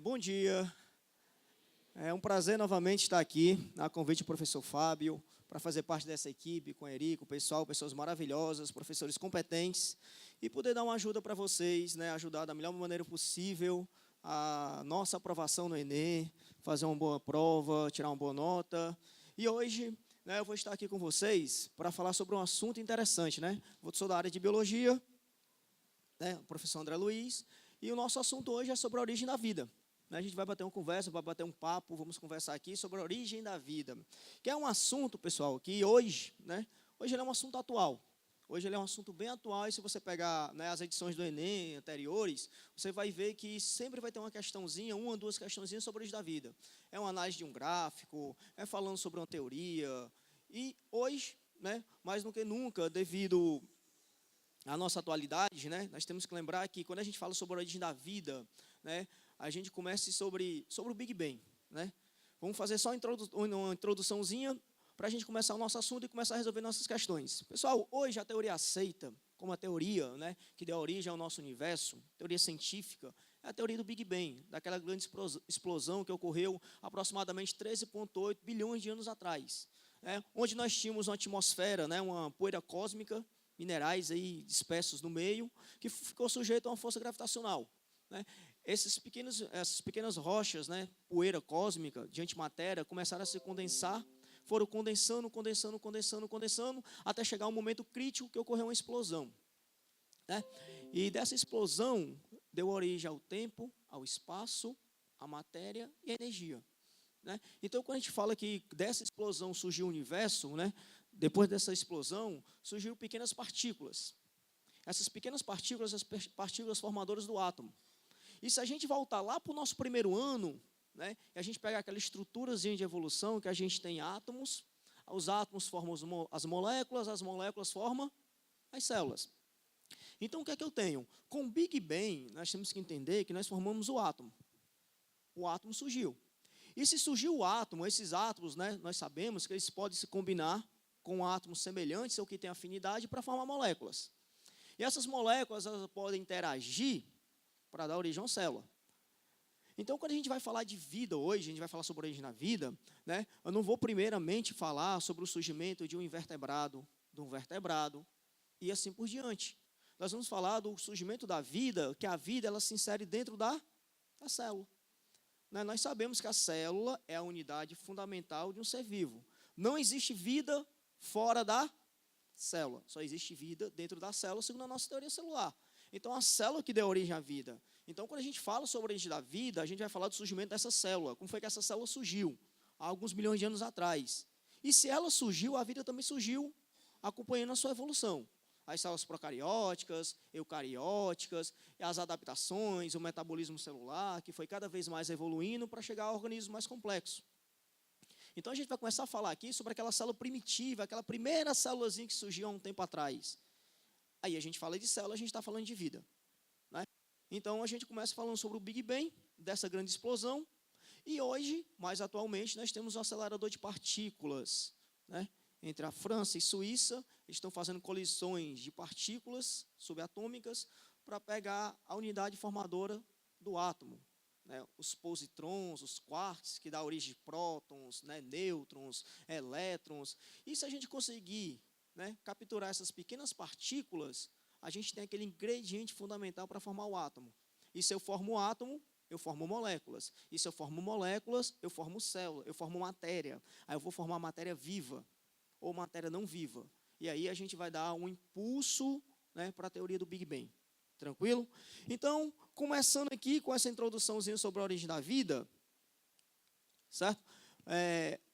Bom dia, é um prazer novamente estar aqui, a convite do professor Fábio, para fazer parte dessa equipe, com o Erico, o pessoal, pessoas maravilhosas, professores competentes, e poder dar uma ajuda para vocês, né, ajudar da melhor maneira possível a nossa aprovação no Enem, fazer uma boa prova, tirar uma boa nota. E hoje, né, eu vou estar aqui com vocês para falar sobre um assunto interessante, né? Eu sou da área de biologia, né, o professor André Luiz, e o nosso assunto hoje é sobre a origem da vida. A gente vai bater uma conversa, vai bater um papo, vamos conversar aqui sobre a origem da vida, que é um assunto, pessoal, que hoje, né, hoje ele é um assunto atual. Hoje ele é um assunto bem atual, e se você pegar, né, as edições do Enem anteriores, você vai ver que sempre vai ter uma questãozinha, uma ou duas questãozinhas sobre a origem da vida. É uma análise de um gráfico, é falando sobre uma teoria, e hoje, né, mais do que nunca, devido à nossa atualidade, né, nós temos que lembrar que quando a gente fala sobre a origem da vida, né, a gente começa sobre o Big Bang, né? Vamos fazer só uma introduçãozinha para a gente começar o nosso assunto e começar a resolver nossas questões. Pessoal, hoje a teoria aceita como a teoria, né, que deu origem ao nosso universo, teoria científica, é a teoria do Big Bang, daquela grande explosão que ocorreu aproximadamente 13,8 bilhões de anos atrás, né, onde nós tínhamos uma atmosfera, né, uma poeira cósmica, minerais aí dispersos no meio, que ficou sujeito a uma força gravitacional, né? Essas pequenas rochas, né, poeira cósmica de antimatéria, começaram a se condensar, foram condensando, até chegar um momento crítico que ocorreu uma explosão, né? E dessa explosão deu origem ao tempo, ao espaço, à matéria e à energia, né? Então, quando a gente fala que dessa explosão surgiu o universo, né, depois dessa explosão, surgiram pequenas partículas. Essas pequenas partículas, as partículas formadoras do átomo. E se a gente voltar lá para o nosso primeiro ano, né, e a gente pegar aquela estruturazinha de evolução que a gente tem átomos, os átomos formam as moléculas formam as células. Então, o que é que eu tenho? Com o Big Bang, nós temos que entender que nós formamos o átomo. O átomo surgiu. E se surgiu o átomo, esses átomos, né, nós sabemos que eles podem se combinar com átomos semelhantes ou que têm afinidade para formar moléculas. E essas moléculas elas podem interagir para dar origem a uma célula. Então, quando a gente vai falar de vida hoje, a gente vai falar sobre a origem da vida, né, eu não vou primeiramente falar sobre o surgimento de um invertebrado, de um vertebrado, e assim por diante. Nós vamos falar do surgimento da vida, que a vida ela se insere dentro da célula. Né, nós sabemos que a célula é a unidade fundamental de um ser vivo. Não existe vida fora da célula, só existe vida dentro da célula, segundo a nossa teoria celular. Então, a célula que deu origem à vida. Então, quando a gente fala sobre a origem da vida, a gente vai falar do surgimento dessa célula. Como foi que essa célula surgiu? Há alguns milhões de anos atrás. E se ela surgiu, a vida também surgiu, acompanhando a sua evolução. As células procarióticas, eucarióticas, as adaptações, o metabolismo celular, que foi cada vez mais evoluindo para chegar a organismos mais complexos. Então, a gente vai começar a falar aqui sobre aquela célula primitiva, aquela primeira célulazinha que surgiu há um tempo atrás. Aí a gente fala de célula, a gente está falando de vida, né? Então, a gente começa falando sobre o Big Bang, dessa grande explosão, e hoje, mais atualmente, nós temos um acelerador de partículas, né? Entre a França e Suíça, eles estão fazendo colisões de partículas subatômicas para pegar a unidade formadora do átomo, né? Os positrons, os quarks, que dá origem de prótons, né? Nêutrons, elétrons. E se a gente conseguir, né, capturar essas pequenas partículas, a gente tem aquele ingrediente fundamental para formar o átomo. E se eu formo o átomo, eu formo moléculas. E se eu formo moléculas, eu formo célula, eu formo matéria. Aí eu vou formar matéria viva ou matéria não viva. E aí a gente vai dar um impulso, né, para a teoria do Big Bang. Tranquilo? Então, começando aqui com essa introduçãozinha sobre a origem da vida, certo?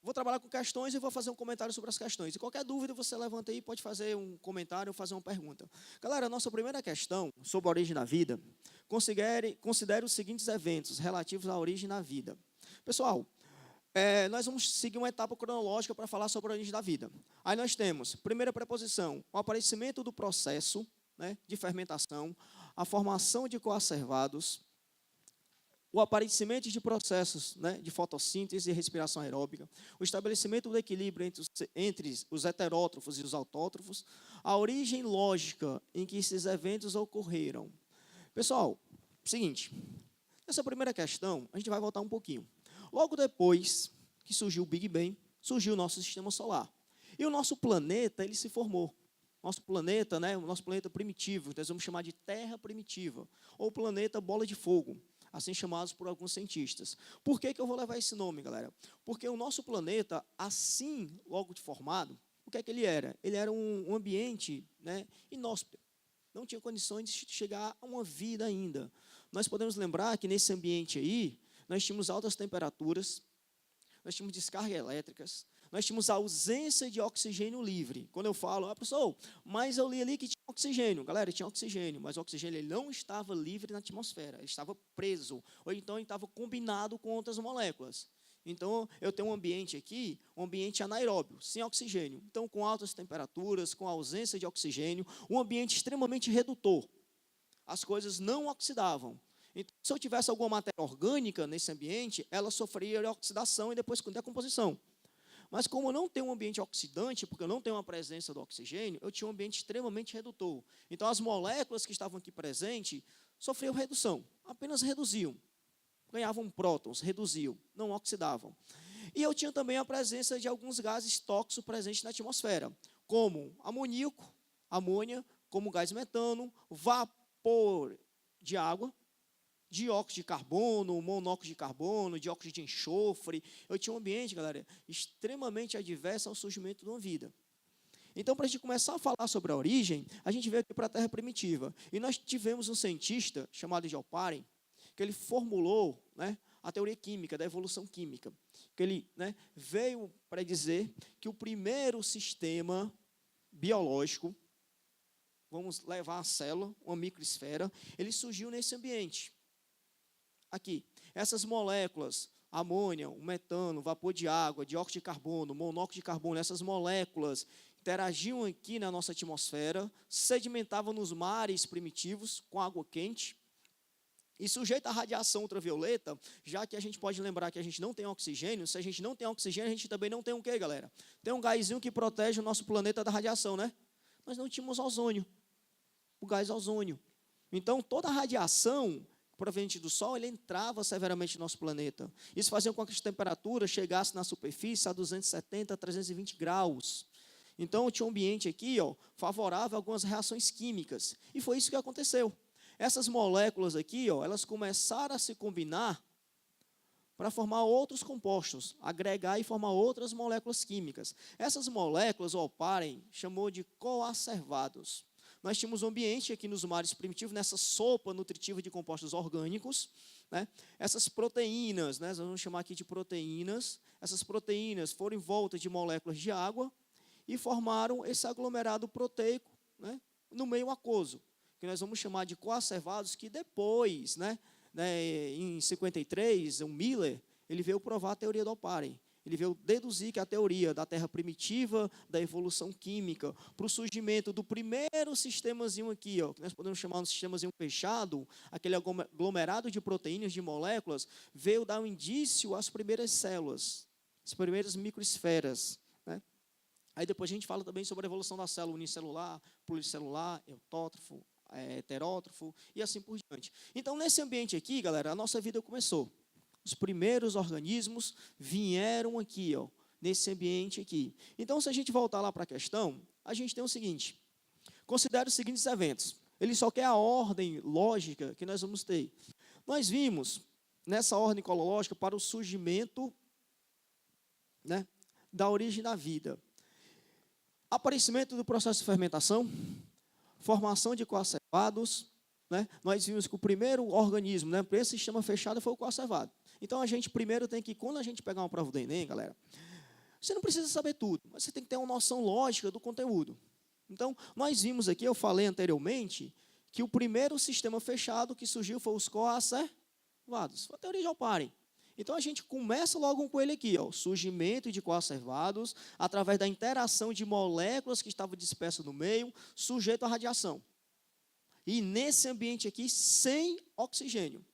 Vou trabalhar com questões e vou fazer um comentário sobre as questões. E qualquer dúvida, você levanta aí, pode fazer um comentário ou fazer uma pergunta. Galera, a nossa primeira questão sobre a origem da vida, considere os seguintes eventos relativos à origem da vida. Pessoal, nós vamos seguir uma etapa cronológica para falar sobre a origem da vida. Aí nós temos, primeira preposição, o aparecimento do processo, né, de fermentação, a formação de coacervados, o aparecimento de processos, né, de fotossíntese e respiração aeróbica, o estabelecimento do equilíbrio entre os heterótrofos e os autótrofos, a origem lógica em que esses eventos ocorreram. Pessoal, seguinte, Essa primeira questão, a gente vai voltar um pouquinho. Logo depois que surgiu o Big Bang, surgiu o nosso sistema solar. E o nosso planeta, ele se formou. Nosso planeta, né, o nosso planeta primitivo, nós vamos chamar de Terra primitiva, ou planeta bola de fogo, assim chamados por alguns cientistas. Por que eu vou levar esse nome, galera? Porque o nosso planeta, assim, logo de formado, o que é que ele era? Ele era um ambiente, né, inóspito. Não tinha condições de chegar a uma vida ainda. Nós podemos lembrar que nesse ambiente aí, nós tínhamos altas temperaturas, nós tínhamos descargas elétricas, nós tínhamos a ausência de oxigênio livre. Quando eu falo, professor, mas eu li ali que tinha oxigênio. Galera, tinha oxigênio, mas o oxigênio ele não estava livre na atmosfera, ele estava preso, ou então ele estava combinado com outras moléculas. Então, eu tenho um ambiente aqui, um ambiente anaeróbio, sem oxigênio. Então, com altas temperaturas, com ausência de oxigênio, um ambiente extremamente redutor. As coisas não oxidavam. Então, se eu tivesse alguma matéria orgânica nesse ambiente, ela sofreria oxidação e depois decomposição. Mas como eu não tenho um ambiente oxidante, porque eu não tenho uma presença do oxigênio, eu tinha um ambiente extremamente redutor. Então, as moléculas que estavam aqui presentes sofriam redução, apenas reduziam. Ganhavam prótons, reduziam, não oxidavam. E eu tinha também a presença de alguns gases tóxicos presentes na atmosfera, como amoníaco, amônia, como gás metano, vapor de água, dióxido de carbono, monóxido de carbono, dióxido de enxofre. Eu tinha um ambiente, galera, extremamente adverso ao surgimento de uma vida. Então, para a gente começar a falar sobre a origem, a gente veio aqui para a Terra primitiva. E nós tivemos um cientista chamado de Oparin, que ele formulou, né, a teoria química, da evolução química. Que ele, né, veio para dizer que o primeiro sistema biológico, vamos levar a célula, uma microesfera, ele surgiu nesse ambiente. Aqui, essas moléculas, amônia, o metano, vapor de água, dióxido de carbono, monóxido de carbono, essas moléculas interagiam aqui na nossa atmosfera, sedimentavam nos mares primitivos com água quente, e sujeita à radiação ultravioleta, já que a gente pode lembrar que a gente não tem oxigênio, se a gente não tem oxigênio, a gente também não tem o quê, galera? Tem um gásinho que protege o nosso planeta da radiação, né? Nós não tínhamos ozônio, o gás ozônio. Então, toda a radiação proveniente do Sol, ele entrava severamente no nosso planeta. Isso fazia com que as temperaturas chegassem na superfície a 270, 320 graus. Então, tinha um ambiente aqui, ó, favorável a algumas reações químicas. E foi isso que aconteceu. Essas moléculas aqui, ó, elas começaram a se combinar para formar outros compostos, agregar e formar outras moléculas químicas. Essas moléculas, o Oparin chamou de coacervados. Nós tínhamos um ambiente aqui nos mares primitivos, nessa sopa nutritiva de compostos orgânicos, né? Essas proteínas, né, nós vamos chamar aqui de proteínas, essas proteínas foram em volta de moléculas de água e formaram esse aglomerado proteico, né, no meio aquoso, que nós vamos chamar de coacervados, que depois, né, em 53, o Miller, ele veio provar a teoria do Oparin. Ele veio deduzir que a teoria da Terra primitiva, da evolução química, para o surgimento do primeiro sistemazinho aqui, ó, que nós podemos chamar de um sistemazinho fechado, aquele aglomerado de proteínas, de moléculas, veio dar um indício às primeiras células, as primeiras microesferas, né? Aí depois a gente fala também sobre a evolução da célula unicelular, pluricelular, autótrofo, heterótrofo e assim por diante. Então, nesse ambiente aqui, galera, a nossa vida começou. Os primeiros organismos vieram aqui, ó, nesse ambiente aqui. Então, se a gente voltar lá para a questão, a gente tem o seguinte: considere os seguintes eventos. Ele só quer a ordem lógica que nós vamos ter. Nós vimos, nessa ordem cronológica, para o surgimento, né, da origem da vida. Aparecimento do processo de fermentação, formação de coacervados, né? Nós vimos que o primeiro organismo, né, para esse sistema fechado foi o coacervado. Então, a gente primeiro tem que, quando a gente pegar uma prova do Enem, galera, você não precisa saber tudo, mas você tem que ter uma noção lógica do conteúdo. Então, nós vimos aqui, eu falei anteriormente, que o primeiro sistema fechado que surgiu foi os coacervados. Foi a teoria de Oparin. Então, a gente começa logo com ele aqui, ó, surgimento de coacervados, através da interação de moléculas que estavam dispersas no meio, sujeito à radiação. E nesse ambiente aqui, sem oxigênio.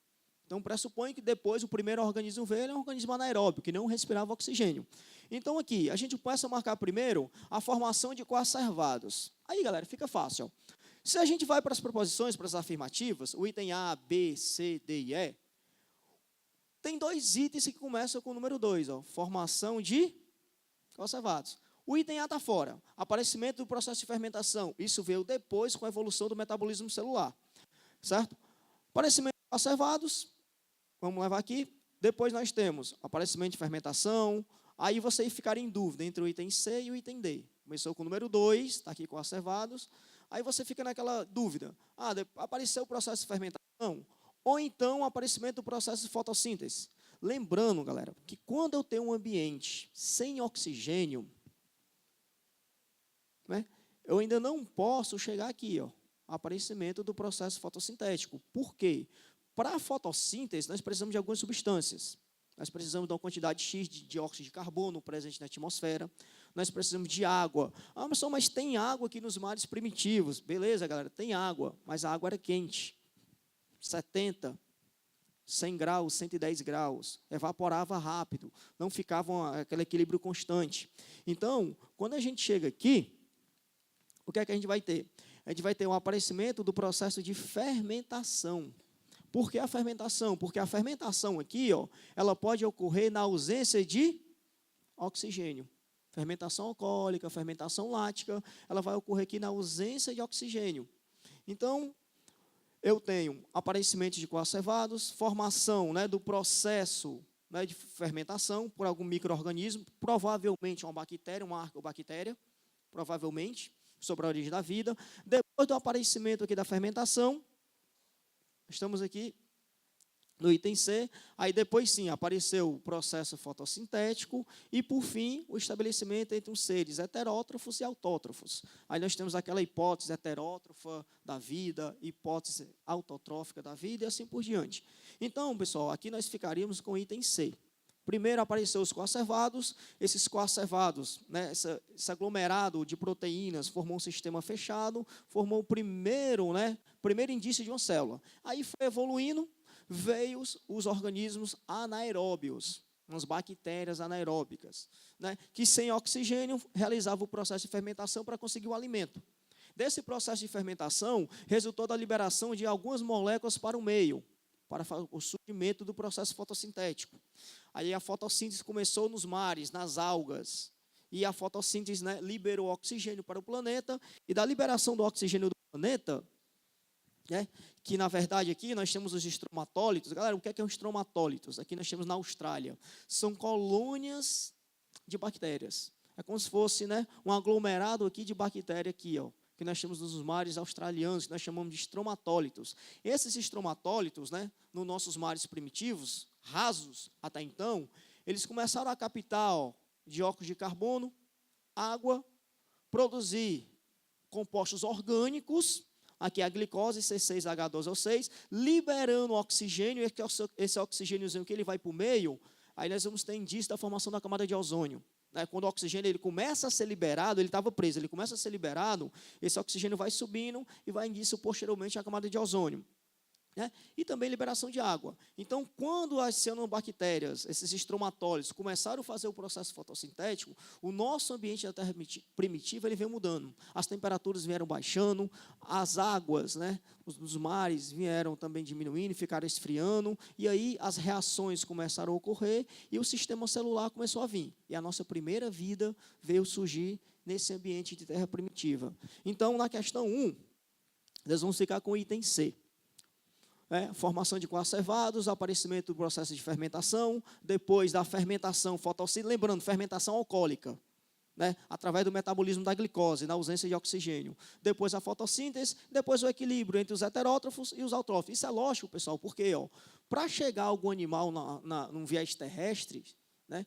Então, pressupõe que depois o primeiro organismo veio, ele é um organismo anaeróbio, que não respirava oxigênio. Então, aqui, a gente começa a marcar primeiro a formação de coacervados. Aí, galera, fica fácil. Se a gente vai para as proposições, para as afirmativas, o item A, B, C, D e E, Tem 2 itens que começam com o número 2, formação de conservados. O item A está fora, aparecimento do processo de fermentação. Isso veio depois com a evolução do metabolismo celular, certo? Aparecimento de conservados, vamos levar aqui. Depois nós temos aparecimento de fermentação. Aí você ficaria em dúvida entre o item C e o item D. Começou com o número 2, está aqui com conservados. Aí você fica naquela dúvida. Apareceu o processo de fermentação? Ou então o aparecimento do processo de fotossíntese. Lembrando, galera, que quando eu tenho um ambiente sem oxigênio, né, eu ainda não posso chegar aqui, aparecimento do processo fotossintético. Por quê? Para a fotossíntese, nós precisamos de algumas substâncias. Nós precisamos de uma quantidade X de dióxido de carbono presente na atmosfera. Nós precisamos de água. Mas tem água aqui nos mares primitivos. Beleza, galera, tem água, mas a água era quente. 70, 100 graus, 110 graus. Evaporava rápido. Não ficava aquele equilíbrio constante. Então, quando a gente chega aqui, o que é que a gente vai ter? A gente vai ter um aparecimento do processo de fermentação. Por que a fermentação? Porque a fermentação aqui, ela pode ocorrer na ausência de oxigênio. Fermentação alcoólica, fermentação lática, ela vai ocorrer aqui na ausência de oxigênio. Então, eu tenho aparecimento de coacervados, formação, né, do processo, né, de fermentação por algum micro-organismo, provavelmente uma bactéria, uma arcobactéria, provavelmente, sobre a origem da vida. Depois do aparecimento aqui da fermentação, estamos aqui no item C, aí depois sim apareceu o processo fotossintético e por fim o estabelecimento entre os seres heterótrofos e autótrofos. Aí nós temos aquela hipótese heterótrofa da vida, hipótese autotrófica da vida e assim por diante. Então, pessoal, aqui nós ficaríamos com o item C. Primeiro apareceu os coacervados, esses coacervados, né, esse aglomerado de proteínas formou um sistema fechado, formou o primeiro indício de uma célula. Aí foi evoluindo, veio os organismos anaeróbios, umas bactérias anaeróbicas, né, que sem oxigênio realizavam o processo de fermentação para conseguir o alimento. Desse processo de fermentação, resultou da liberação de algumas moléculas para o meio, para o surgimento do processo fotossintético. Aí a fotossíntese começou nos mares, nas algas, e a fotossíntese, né, liberou oxigênio para o planeta, e da liberação do oxigênio do planeta, né, que na verdade aqui nós temos os estromatólitos. Galera, o que é um estromatólitos? Aqui nós temos na Austrália. São colônias de bactérias. É como se fosse, né, um aglomerado aqui de bactéria aqui, que nós temos nos mares australianos, que nós chamamos de estromatólitos. Esses estromatólitos, né, nos nossos mares primitivos, rasos até então, eles começaram a captar dióxido de carbono, água, produzir compostos orgânicos, aqui a glicose, C6H12O6, liberando oxigênio, e esse oxigêniozinho que ele vai para o meio, aí nós vamos ter indício da formação da camada de ozônio. Quando o oxigênio ele começa a ser liberado, ele estava preso, ele começa a ser liberado, esse oxigênio vai subindo e vai indício posteriormente à camada de ozônio. Né? E também liberação de água. Então, quando as cianobactérias, esses estromatólitos, começaram a fazer o processo fotossintético, o nosso ambiente da Terra primitiva ele veio mudando. As temperaturas vieram baixando, as águas, né, dos mares vieram também diminuindo, ficaram esfriando, e aí as reações começaram a ocorrer e o sistema celular começou a vir. E a nossa primeira vida veio surgir nesse ambiente de Terra primitiva. Então, na questão 1, nós vamos ficar com o item C. Formação de coacervados, aparecimento do processo de fermentação, depois da fermentação fotossíntese, lembrando, fermentação alcoólica, né, através do metabolismo da glicose, na ausência de oxigênio. Depois a fotossíntese, depois o equilíbrio entre os heterótrofos e os autótrofos. Isso é lógico, pessoal, porque para chegar algum animal num viés terrestre, né,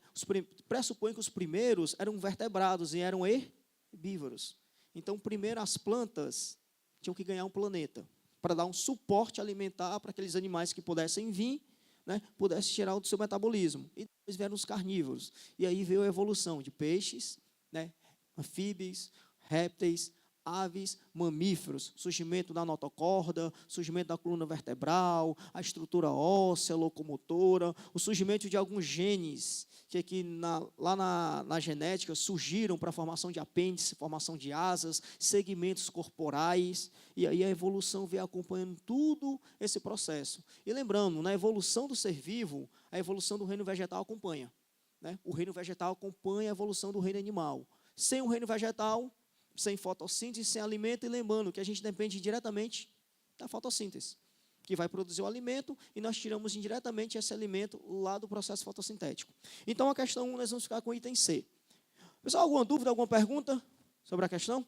pressupõe que os primeiros eram vertebrados e eram herbívoros. Então, primeiro as plantas tinham que ganhar um planeta, para dar um suporte alimentar para aqueles animais que pudessem vir, né, pudessem tirar do seu metabolismo. E depois vieram os carnívoros. E aí veio a evolução de peixes, né, anfíbios, répteis, aves, mamíferos, surgimento da notocorda, surgimento da coluna vertebral, a estrutura óssea, locomotora, o surgimento de alguns genes que aqui lá na genética surgiram para a formação de apêndice, formação de asas, segmentos corporais, e aí a evolução veio acompanhando tudo esse processo. E lembrando, na evolução do ser vivo, a evolução do reino vegetal acompanha. Né? O reino vegetal acompanha a evolução do reino animal. Sem o reino vegetal, sem fotossíntese, sem alimento, e lembrando que a gente depende diretamente da fotossíntese, que vai produzir o alimento e nós tiramos indiretamente esse alimento lá do processo fotossintético. Então, a questão 1, nós vamos ficar com o item C. Pessoal, alguma dúvida, alguma pergunta sobre a questão?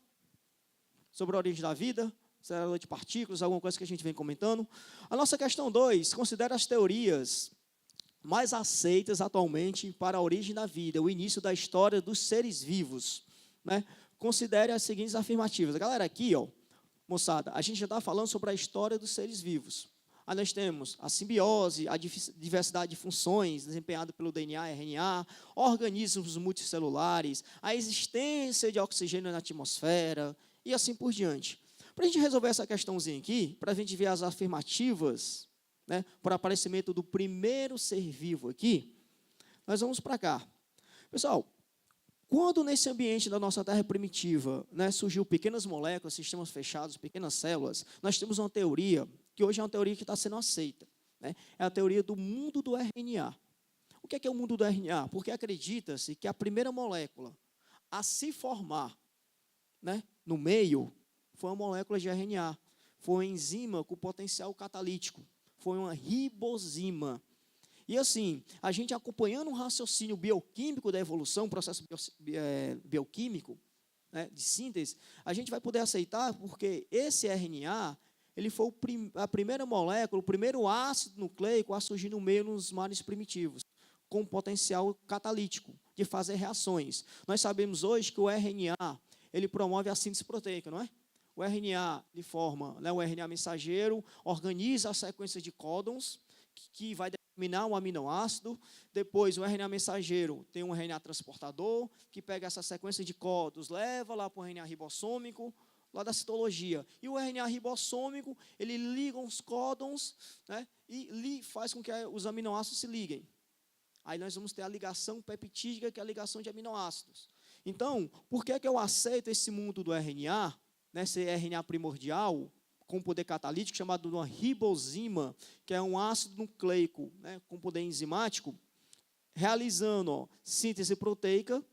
Sobre a origem da vida, acelerador de partículas, alguma coisa que a gente vem comentando? A nossa questão 2 considera as teorias mais aceitas atualmente para a origem da vida, o início da história dos seres vivos. Né? Considere as seguintes afirmativas. Galera, aqui, ó, moçada, a gente já está falando sobre a história dos seres vivos. Aí nós temos a simbiose, a diversidade de funções desempenhada pelo DNA e RNA, organismos multicelulares, a existência de oxigênio na atmosfera e assim por diante. Para a gente resolver essa questãozinha aqui, para a gente ver as afirmativas, né, para o aparecimento do primeiro ser vivo aqui, nós vamos para cá. Pessoal, quando nesse ambiente da nossa Terra primitiva, né, surgiu pequenas moléculas, sistemas fechados, pequenas células, nós temos uma teoria, que hoje é uma teoria que está sendo aceita. Né, é a teoria do mundo do RNA. O que é o mundo do RNA? Porque acredita-se que a primeira molécula a se formar, né, no meio foi uma molécula de RNA, foi uma enzima com potencial catalítico, foi uma ribosima. E assim, a gente acompanhando um raciocínio bioquímico da evolução, um processo bioquímico, né, de síntese, a gente vai poder aceitar porque esse RNA, ele foi a primeira molécula, o primeiro ácido nucleico a surgir no meio nos mares primitivos, com potencial catalítico, de fazer reações. Nós sabemos hoje que o RNA, ele promove a síntese proteica, não é? O RNA, de forma, né, o RNA mensageiro, organiza a sequência de códons, que vai determinar um aminoácido. Depois, o RNA mensageiro tem um RNA transportador, que pega essa sequência de códons, leva lá para o RNA ribossômico, lá da citologia. E o RNA ribossômico, ele liga os códons, né, e faz com que os aminoácidos se liguem. Aí nós vamos ter a ligação peptídica, que é a ligação de aminoácidos. Então, por que eu aceito esse mundo do RNA, né, esse RNA primordial, com poder catalítico, chamado de uma ribosima, que é um ácido nucleico, né, com poder enzimático, realizando, ó, síntese proteica,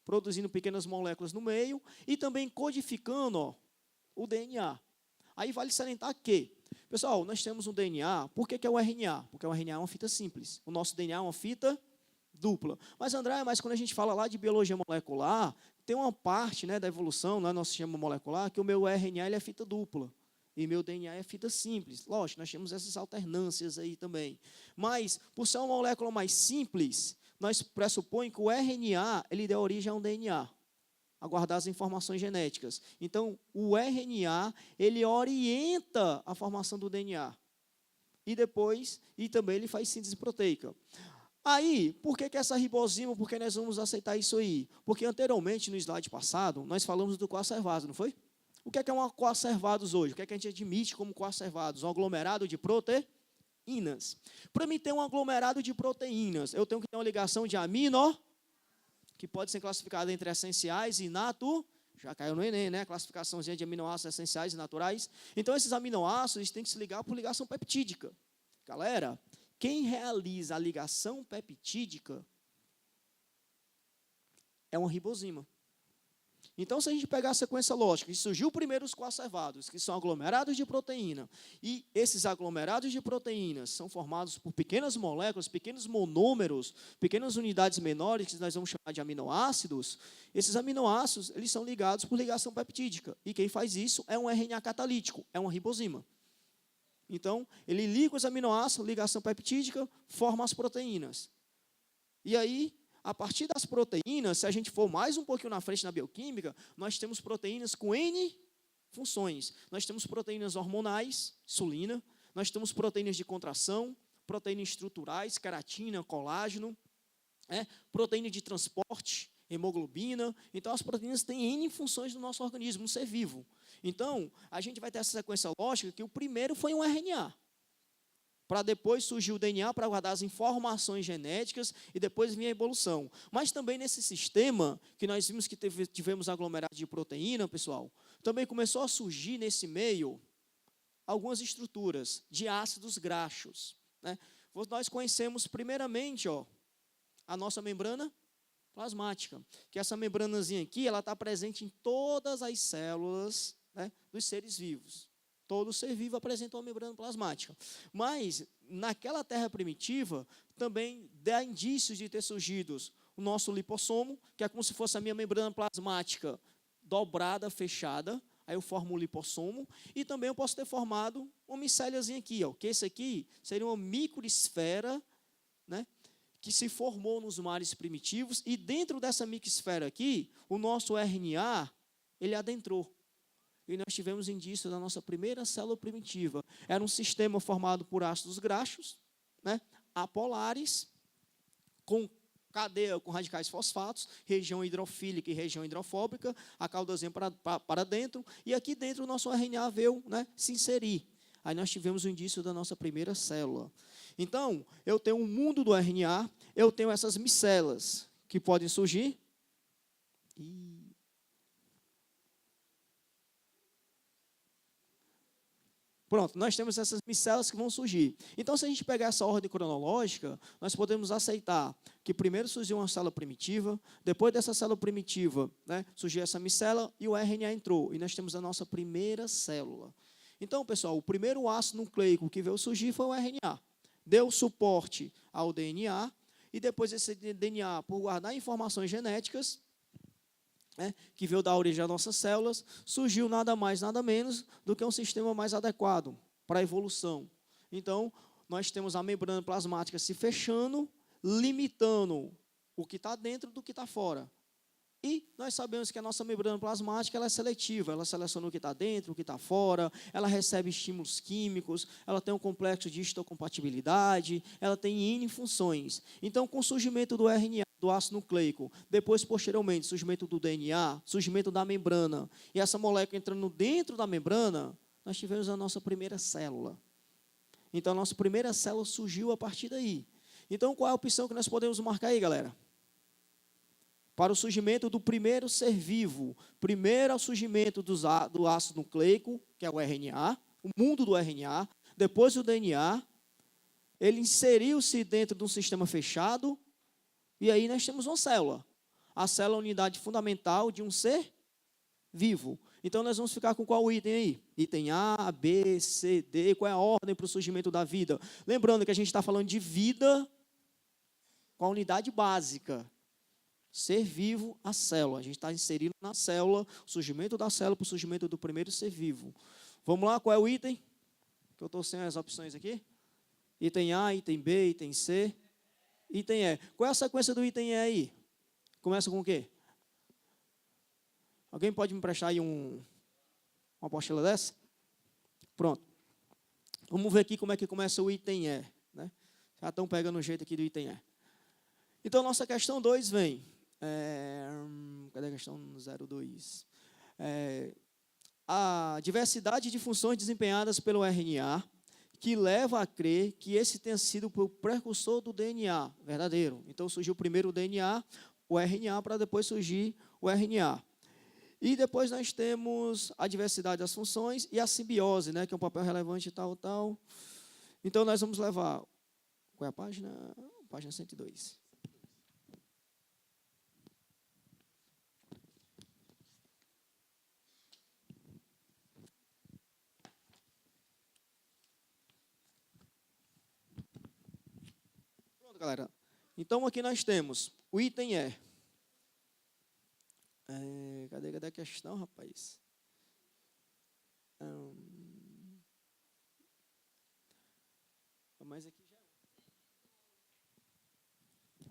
produzindo pequenas moléculas no meio, e também codificando, ó, o DNA. Aí vale salientar que, pessoal, nós temos um DNA, por que é o RNA? Porque o RNA é uma fita simples, o nosso DNA é uma fita dupla. Mas, André, quando a gente fala lá de biologia molecular, tem uma parte, né, da evolução, no nosso sistema molecular, que o meu RNA ele é fita dupla. E meu DNA é fita simples. Lógico, nós temos essas alternâncias aí também. Mas, por ser uma molécula mais simples, nós pressupõe que o RNA ele dá origem a um DNA, a guardar as informações genéticas. Então, o RNA ele orienta a formação do DNA. E também ele faz síntese proteica. Aí, por que essa ribosima, por que nós vamos aceitar isso aí? Porque anteriormente, no slide passado, nós falamos do coacervado, não foi? O que é um coacervados hoje? O que é que a gente admite como coacervados? Um aglomerado de proteínas. Para mim ter um aglomerado de proteínas, eu tenho que ter uma ligação de amino, que pode ser classificada entre essenciais e já caiu no Enem, né? Classificaçãozinha de aminoácidos essenciais e naturais. Então, esses aminoácidos têm que se ligar por ligação peptídica. Galera, quem realiza a ligação peptídica é uma ribosima. Então, se a gente pegar a sequência lógica, surgiu primeiro os coacervados, que são aglomerados de proteína, e esses aglomerados de proteínas são formados por pequenas moléculas, pequenos monômeros, pequenas unidades menores, que nós vamos chamar de aminoácidos. Esses aminoácidos, eles são ligados por ligação peptídica, e quem faz isso é um RNA catalítico, é uma ribosima. Então, ele liga os aminoácidos, ligação peptídica, forma as proteínas. E aí, a partir das proteínas, se a gente for mais um pouquinho na frente na bioquímica, nós temos proteínas com N funções. Nós temos proteínas hormonais, insulina, nós temos proteínas de contração, proteínas estruturais, queratina, colágeno, proteína de transporte, hemoglobina. Então, as proteínas têm N funções no nosso organismo, no ser vivo. Então, a gente vai ter essa sequência lógica que o primeiro foi um RNA. Para depois surgir o DNA para guardar as informações genéticas e depois vir a evolução. Mas também nesse sistema, que nós vimos que tivemos aglomerados de proteína, pessoal, também começou a surgir nesse meio algumas estruturas de ácidos graxos. Né? nós conhecemos primeiramente, ó, a nossa membrana plasmática, que essa membranazinha aqui, ela está presente em todas as células, né, dos seres vivos. Todo ser vivo apresenta uma membrana plasmática. Mas, naquela terra primitiva, também dá indícios de ter surgido o nosso lipossomo, que é como se fosse a minha membrana plasmática dobrada, fechada. Aí eu formo o lipossomo. E também eu posso ter formado uma micéliazinha aqui, ó, que esse aqui seria uma microesfera, né, que se formou nos mares primitivos. E dentro dessa microesfera aqui, o nosso RNA, ele adentrou. E nós tivemos indício da nossa primeira célula primitiva. Era um sistema formado por ácidos graxos, né, apolares, com cadeia com radicais fosfatos, região hidrofílica e região hidrofóbica, a caudazinha para dentro, e aqui dentro o nosso RNA veio, né, se inserir. Aí nós tivemos o indício da nossa primeira célula. Então, eu tenho um mundo do RNA, eu tenho essas micelas que podem surgir. Pronto, nós temos essas micelas que vão surgir. Então, se a gente pegar essa ordem cronológica, nós podemos aceitar que primeiro surgiu uma célula primitiva, depois dessa célula primitiva, né, surgiu essa micela e o RNA entrou. E nós temos a nossa primeira célula. Então, pessoal, o primeiro ácido nucleico que veio surgir foi o RNA. Deu suporte ao DNA, e depois esse DNA, por guardar informações genéticas, né, que veio da origem das nossas células, surgiu nada mais, nada menos do que um sistema mais adequado para a evolução. Então, nós temos a membrana plasmática se fechando, limitando o que está dentro do que está fora. E nós sabemos que a nossa membrana plasmática ela é seletiva, ela seleciona o que está dentro, o que está fora, ela recebe estímulos químicos, ela tem um complexo de histocompatibilidade, ela tem N funções. Então, com o surgimento do RNA, do ácido nucleico, depois, posteriormente, surgimento do DNA, surgimento da membrana, e essa molécula entrando dentro da membrana, nós tivemos a nossa primeira célula. Então, a nossa primeira célula surgiu a partir daí. Então, qual é a opção que nós podemos marcar aí, galera? Para o surgimento do primeiro ser vivo. Primeiro, o surgimento do ácido nucleico, que é o RNA, o mundo do RNA. Depois, o DNA. Ele inseriu-se dentro de um sistema fechado. E aí, nós temos uma célula. A célula é a unidade fundamental de um ser vivo. Então, nós vamos ficar com qual item aí? Item A, B, C, D. Qual é a ordem para o surgimento da vida? Lembrando que a gente está falando de vida com a unidade básica. Ser vivo, a célula. A gente está inserindo na célula, o surgimento da célula para o surgimento do primeiro ser vivo. Vamos lá, qual é o item? Que eu estou sem as opções aqui. Item A, item B, item C, item E. Qual é a sequência do item E aí? Começa com o quê? Alguém pode me prestar aí uma apostila dessa? Pronto. Vamos ver aqui como é que começa o item E. Né? Já estão pegando o jeito aqui do item E. Então, nossa questão 2 vem. Cadê a questão 02? A diversidade de funções desempenhadas pelo RNA que leva a crer que esse tenha sido o precursor do DNA, verdadeiro. Então, surgiu primeiro o DNA, o RNA, para depois surgir o RNA. E depois nós temos a diversidade das funções e a simbiose, né, que é um papel relevante e tal, tal. Então, nós vamos levar... Qual é a página? Página 102. Galera, então aqui nós temos o item E. Cadê a questão, rapaz? Mas aqui já...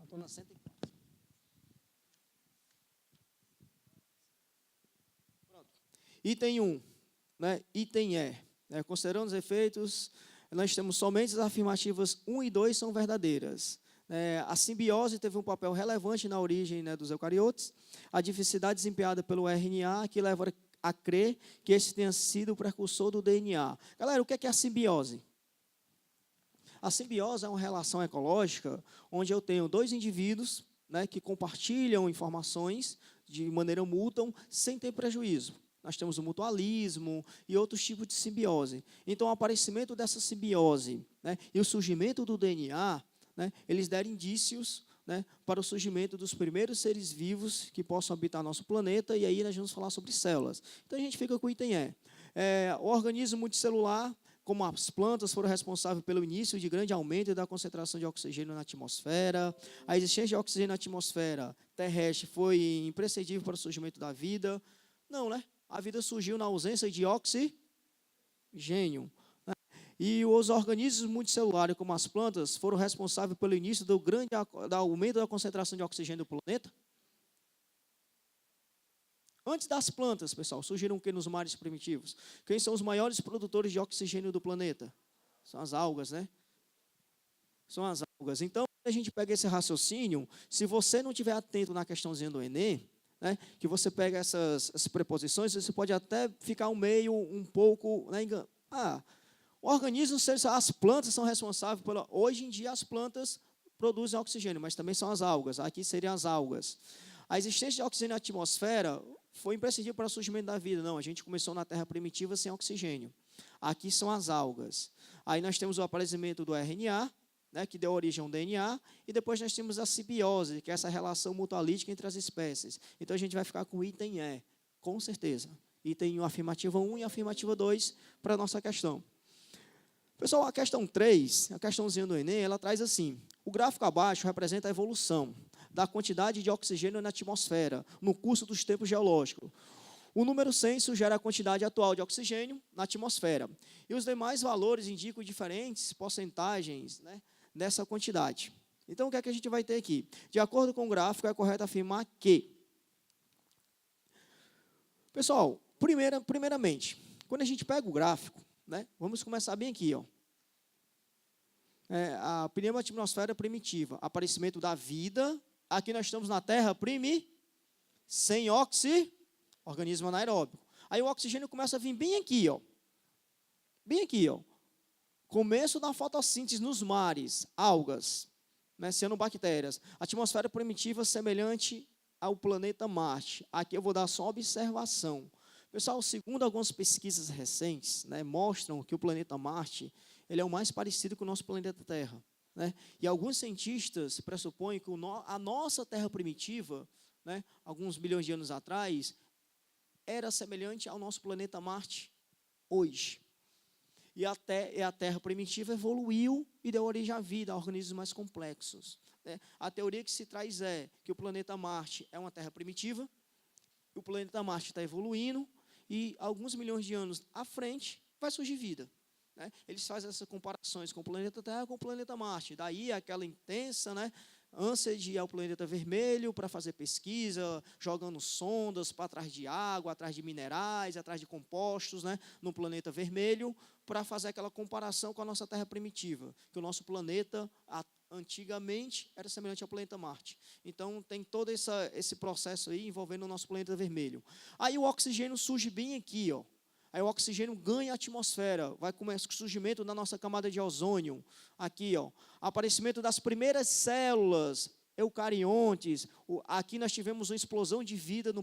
Estou na 104. Pronto. Item 1, né? Item E. Considerando os efeitos... Nós temos somente as afirmativas 1 e 2 são verdadeiras. A simbiose teve um papel relevante na origem, né, dos eucariotes. A diversidade desempenhada pelo RNA, que leva a crer que esse tenha sido o precursor do DNA. Galera, o que é a simbiose? A simbiose é uma relação ecológica onde eu tenho dois indivíduos, né, que compartilham informações de maneira mútua sem ter prejuízo. nós temos o mutualismo e outros tipos de simbiose. Então, o aparecimento dessa simbiose, né, e o surgimento do DNA, né, eles deram indícios, né, para o surgimento dos primeiros seres vivos que possam habitar nosso planeta, e aí nós vamos falar sobre células. Então, a gente fica com o item E. O organismo multicelular, como as plantas, foram responsáveis pelo início de grande aumento da concentração de oxigênio na atmosfera. A existência de oxigênio na atmosfera terrestre foi imprescindível para o surgimento da vida. Não, né? A vida surgiu na ausência de oxigênio. Né? E os organismos multicelulares, como as plantas, foram responsáveis pelo início do grande aumento da concentração de oxigênio do planeta. Antes das plantas, pessoal, surgiram o que nos mares primitivos? Quem são os maiores produtores de oxigênio do planeta? São as algas, né? São as algas. Então, a gente pega esse raciocínio, se você não estiver atento na questãozinha do Enem, né, que você pega essas preposições, você pode até ficar um pouco, né, o organismo, as plantas são responsáveis hoje em dia as plantas produzem oxigênio, mas também são as algas. Aqui seriam as algas. A existência de oxigênio na atmosfera foi imprescindível para o surgimento da vida. Não, a gente começou na Terra primitiva sem oxigênio. Aqui são as algas. Aí nós temos o aparecimento do RNA, né, que deu origem ao DNA, e depois nós temos a simbiose, que é essa relação mutualítica entre as espécies. Então, a gente vai ficar com o item E, com certeza. Item afirmativa 1 e afirmativa 2 para a nossa questão. Pessoal, a questão 3, a questãozinha do Enem, ela traz assim, o gráfico abaixo representa a evolução da quantidade de oxigênio na atmosfera, no curso dos tempos geológicos. O número 100 sugere a quantidade atual de oxigênio na atmosfera. E os demais valores indicam diferentes porcentagens, né, dessa quantidade. Então, o que é que a gente vai ter aqui? De acordo com o gráfico, é correto afirmar que... Pessoal, primeiramente, quando a gente pega o gráfico, né, vamos começar bem aqui, ó. A pneumatmosfera primitiva, aparecimento da vida. Aqui nós estamos na Terra sem organismo anaeróbico. Aí o oxigênio começa a vir bem aqui, ó. Bem aqui, ó. Começo da fotossíntese nos mares, algas, né, cianobactérias. Atmosfera primitiva semelhante ao planeta Marte. Aqui eu vou dar só uma observação. Pessoal, segundo algumas pesquisas recentes, né, mostram que o planeta Marte ele é o mais parecido com o nosso planeta Terra. Né? E alguns cientistas pressupõem que a nossa Terra primitiva, né, alguns milhões de anos atrás, era semelhante ao nosso planeta Marte hoje. E até a Terra primitiva evoluiu e deu origem à vida, a organismos mais complexos. Né? A teoria que se traz é que o planeta Marte é uma Terra primitiva, o planeta Marte está evoluindo, e alguns milhões de anos à frente vai surgir vida. Né? Eles fazem essas comparações com o planeta Terra e com o planeta Marte. Daí aquela intensa, né, ânsia de ir ao planeta vermelho para fazer pesquisa, jogando sondas para trás de água, atrás de minerais, atrás de compostos, né, no planeta vermelho, para fazer aquela comparação com a nossa Terra primitiva, que o nosso planeta antigamente era semelhante ao planeta Marte. Então tem todo esse processo aí envolvendo o nosso planeta vermelho. Aí o oxigênio surge bem aqui, ó. Aí o oxigênio ganha a atmosfera, vai começar o surgimento da nossa camada de ozônio, aqui, ó, aparecimento das primeiras células eucariontes. Aqui nós tivemos uma explosão de vida no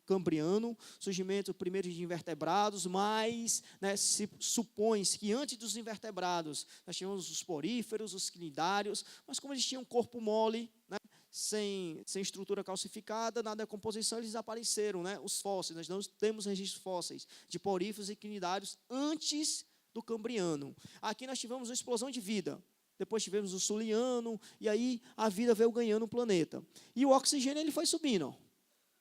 Cambriano, surgimento primeiro de invertebrados, mas, né, se supõe que antes dos invertebrados nós tivemos os poríferos, os cnidários, mas como eles tinham um corpo mole, né, sem estrutura calcificada, na decomposição eles apareceram, né, os fósseis. Nós não temos registros fósseis de poríferos e cnidários antes do Cambriano. Aqui nós tivemos uma explosão de vida. Depois tivemos o Suliano, e aí a vida veio ganhando o planeta. E o oxigênio ele foi subindo.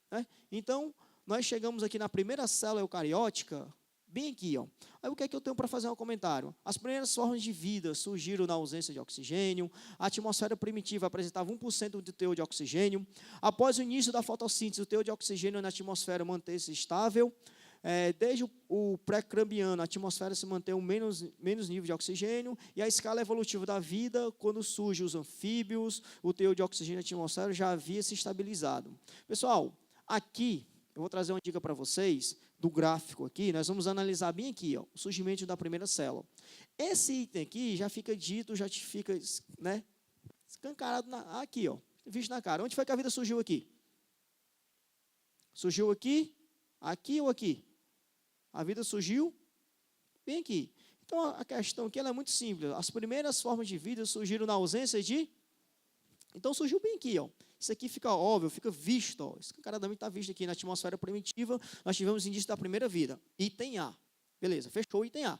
Né? Então, nós chegamos aqui na primeira célula eucariótica, bem aqui. Ó. Aí o que é que eu tenho para fazer um comentário? As primeiras formas de vida surgiram na ausência de oxigênio, a atmosfera primitiva apresentava 1% de teor de oxigênio. Após o início da fotossíntese, o teor de oxigênio na atmosfera manteve-se estável. Desde o pré-cambriano, a atmosfera se mantém menos nível de oxigênio, e a escala evolutiva da vida, quando surgem os anfíbios, o teor de oxigênio na atmosfera já havia se estabilizado. Pessoal, aqui, eu vou trazer uma dica para vocês, do gráfico aqui, nós vamos analisar bem aqui, ó, o surgimento da primeira célula. Esse item aqui já fica dito, já te fica, né, escancarado aqui, ó, visto na cara. Onde foi que a vida surgiu aqui? Surgiu aqui Aqui ou aqui? A vida surgiu bem aqui. Então, a questão aqui ela é muito simples. As primeiras formas de vida surgiram na ausência de... Então, surgiu bem aqui, ó. Isso aqui fica óbvio, fica visto, ó. Escancaradamente está visto aqui na atmosfera primitiva. Nós tivemos indício da primeira vida. Item A. Beleza, fechou o item A.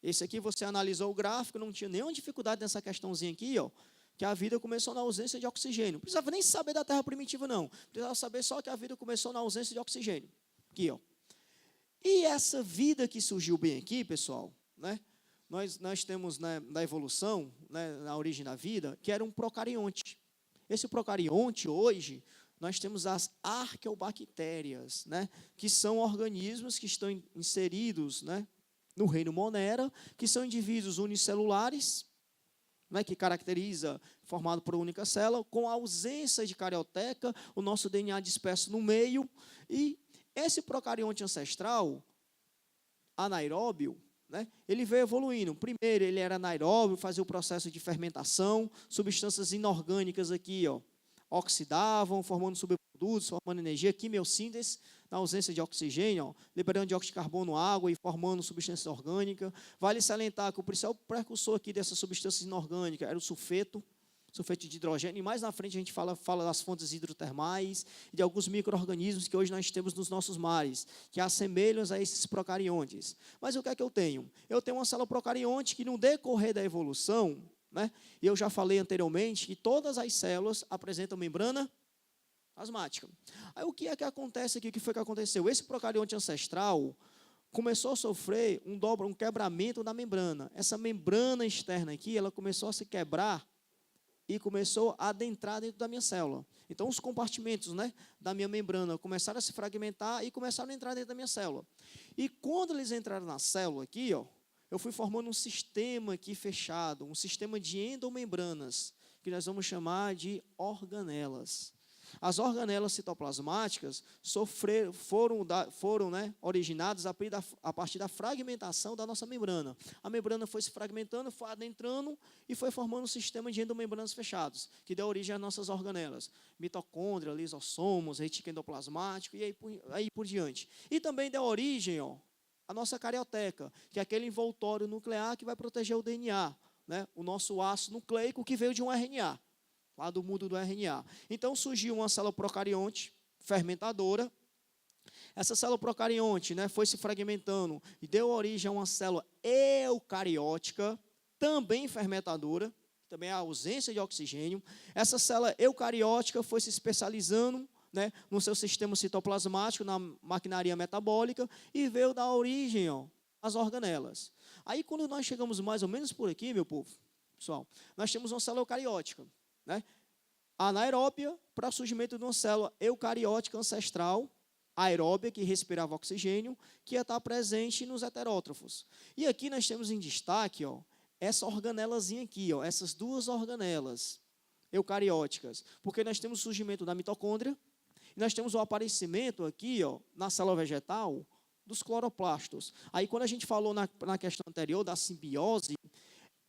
Esse aqui você analisou o gráfico, não tinha nenhuma dificuldade nessa questãozinha aqui, ó, que a vida começou na ausência de oxigênio. Não precisava nem saber da Terra primitiva, não. Precisava saber só que a vida começou na ausência de oxigênio. Aqui, ó. E essa vida que surgiu bem aqui, pessoal, né? Nós temos, né, na evolução, né, na origem da vida, que era um procarionte. Esse procarionte, hoje, nós temos as arqueobactérias, né, que são organismos que estão inseridos, né, no reino Monera, que são indivíduos unicelulares, né, que caracteriza, formado por uma única célula, com a ausência de carioteca, o nosso DNA disperso no meio, e esse procarionte ancestral, anaeróbio, né, ele veio evoluindo. Primeiro, ele era anaeróbio, fazia o processo de fermentação, substâncias inorgânicas aqui, ó, oxidavam, formando subprodutos, formando energia, quimiossíntese, na ausência de oxigênio, ó, liberando dióxido de carbono, água e formando substância orgânica. Vale salientar que o principal precursor aqui dessas substâncias inorgânicas era o sulfeto de hidrogênio, e mais na frente a gente fala das fontes hidrotermais e de alguns micro-organismos que hoje nós temos nos nossos mares, que assemelham a esses procariontes. Mas o que é que eu tenho? Eu tenho uma célula procarionte que, no decorrer da evolução, né, eu já falei anteriormente que todas as células apresentam membrana plasmática. Aí o que é que acontece aqui? O que foi que aconteceu? Esse procarionte ancestral começou a sofrer um quebramento da membrana. Essa membrana externa aqui, ela começou a se quebrar e começou a adentrar dentro da minha célula. Então, os compartimentos, né, da minha membrana começaram a se fragmentar e começaram a entrar dentro da minha célula. E quando eles entraram na célula aqui, ó, eu fui formando um sistema aqui fechado, um sistema de endomembranas, que nós vamos chamar de organelas. As organelas citoplasmáticas foram né, originadas a partir da fragmentação da nossa membrana. A membrana foi se fragmentando, foi adentrando e foi formando um sistema de endomembranas fechados, que deu origem às nossas organelas. Mitocôndria, lisossomos, retículo endoplasmático e aí por diante. E também deu origem, ó, à nossa carioteca, que é aquele envoltório nuclear que vai proteger o DNA, né, o nosso ácido nucleico que veio de um RNA. Lá do mundo do RNA. Então, surgiu uma célula procarionte fermentadora. Essa célula procarionte, né, foi se fragmentando e deu origem a uma célula eucariótica, também fermentadora, também a ausência de oxigênio. Essa célula eucariótica foi se especializando, né, no seu sistema citoplasmático, na maquinaria metabólica, e veio dar origem, ó, às organelas. Aí, quando nós chegamos mais ou menos por aqui, meu povo, pessoal, nós temos uma célula eucariótica, né, anaeróbia, para o surgimento de uma célula eucariótica ancestral, aeróbia, que respirava oxigênio, que ia estar presente nos heterótrofos. E aqui nós temos em destaque, ó, essa organelazinha aqui, ó, essas duas organelas eucarióticas, porque nós temos o surgimento da mitocôndria, e nós temos o aparecimento aqui, ó, na célula vegetal, dos cloroplastos. Aí, quando a gente falou na questão anterior da simbiose,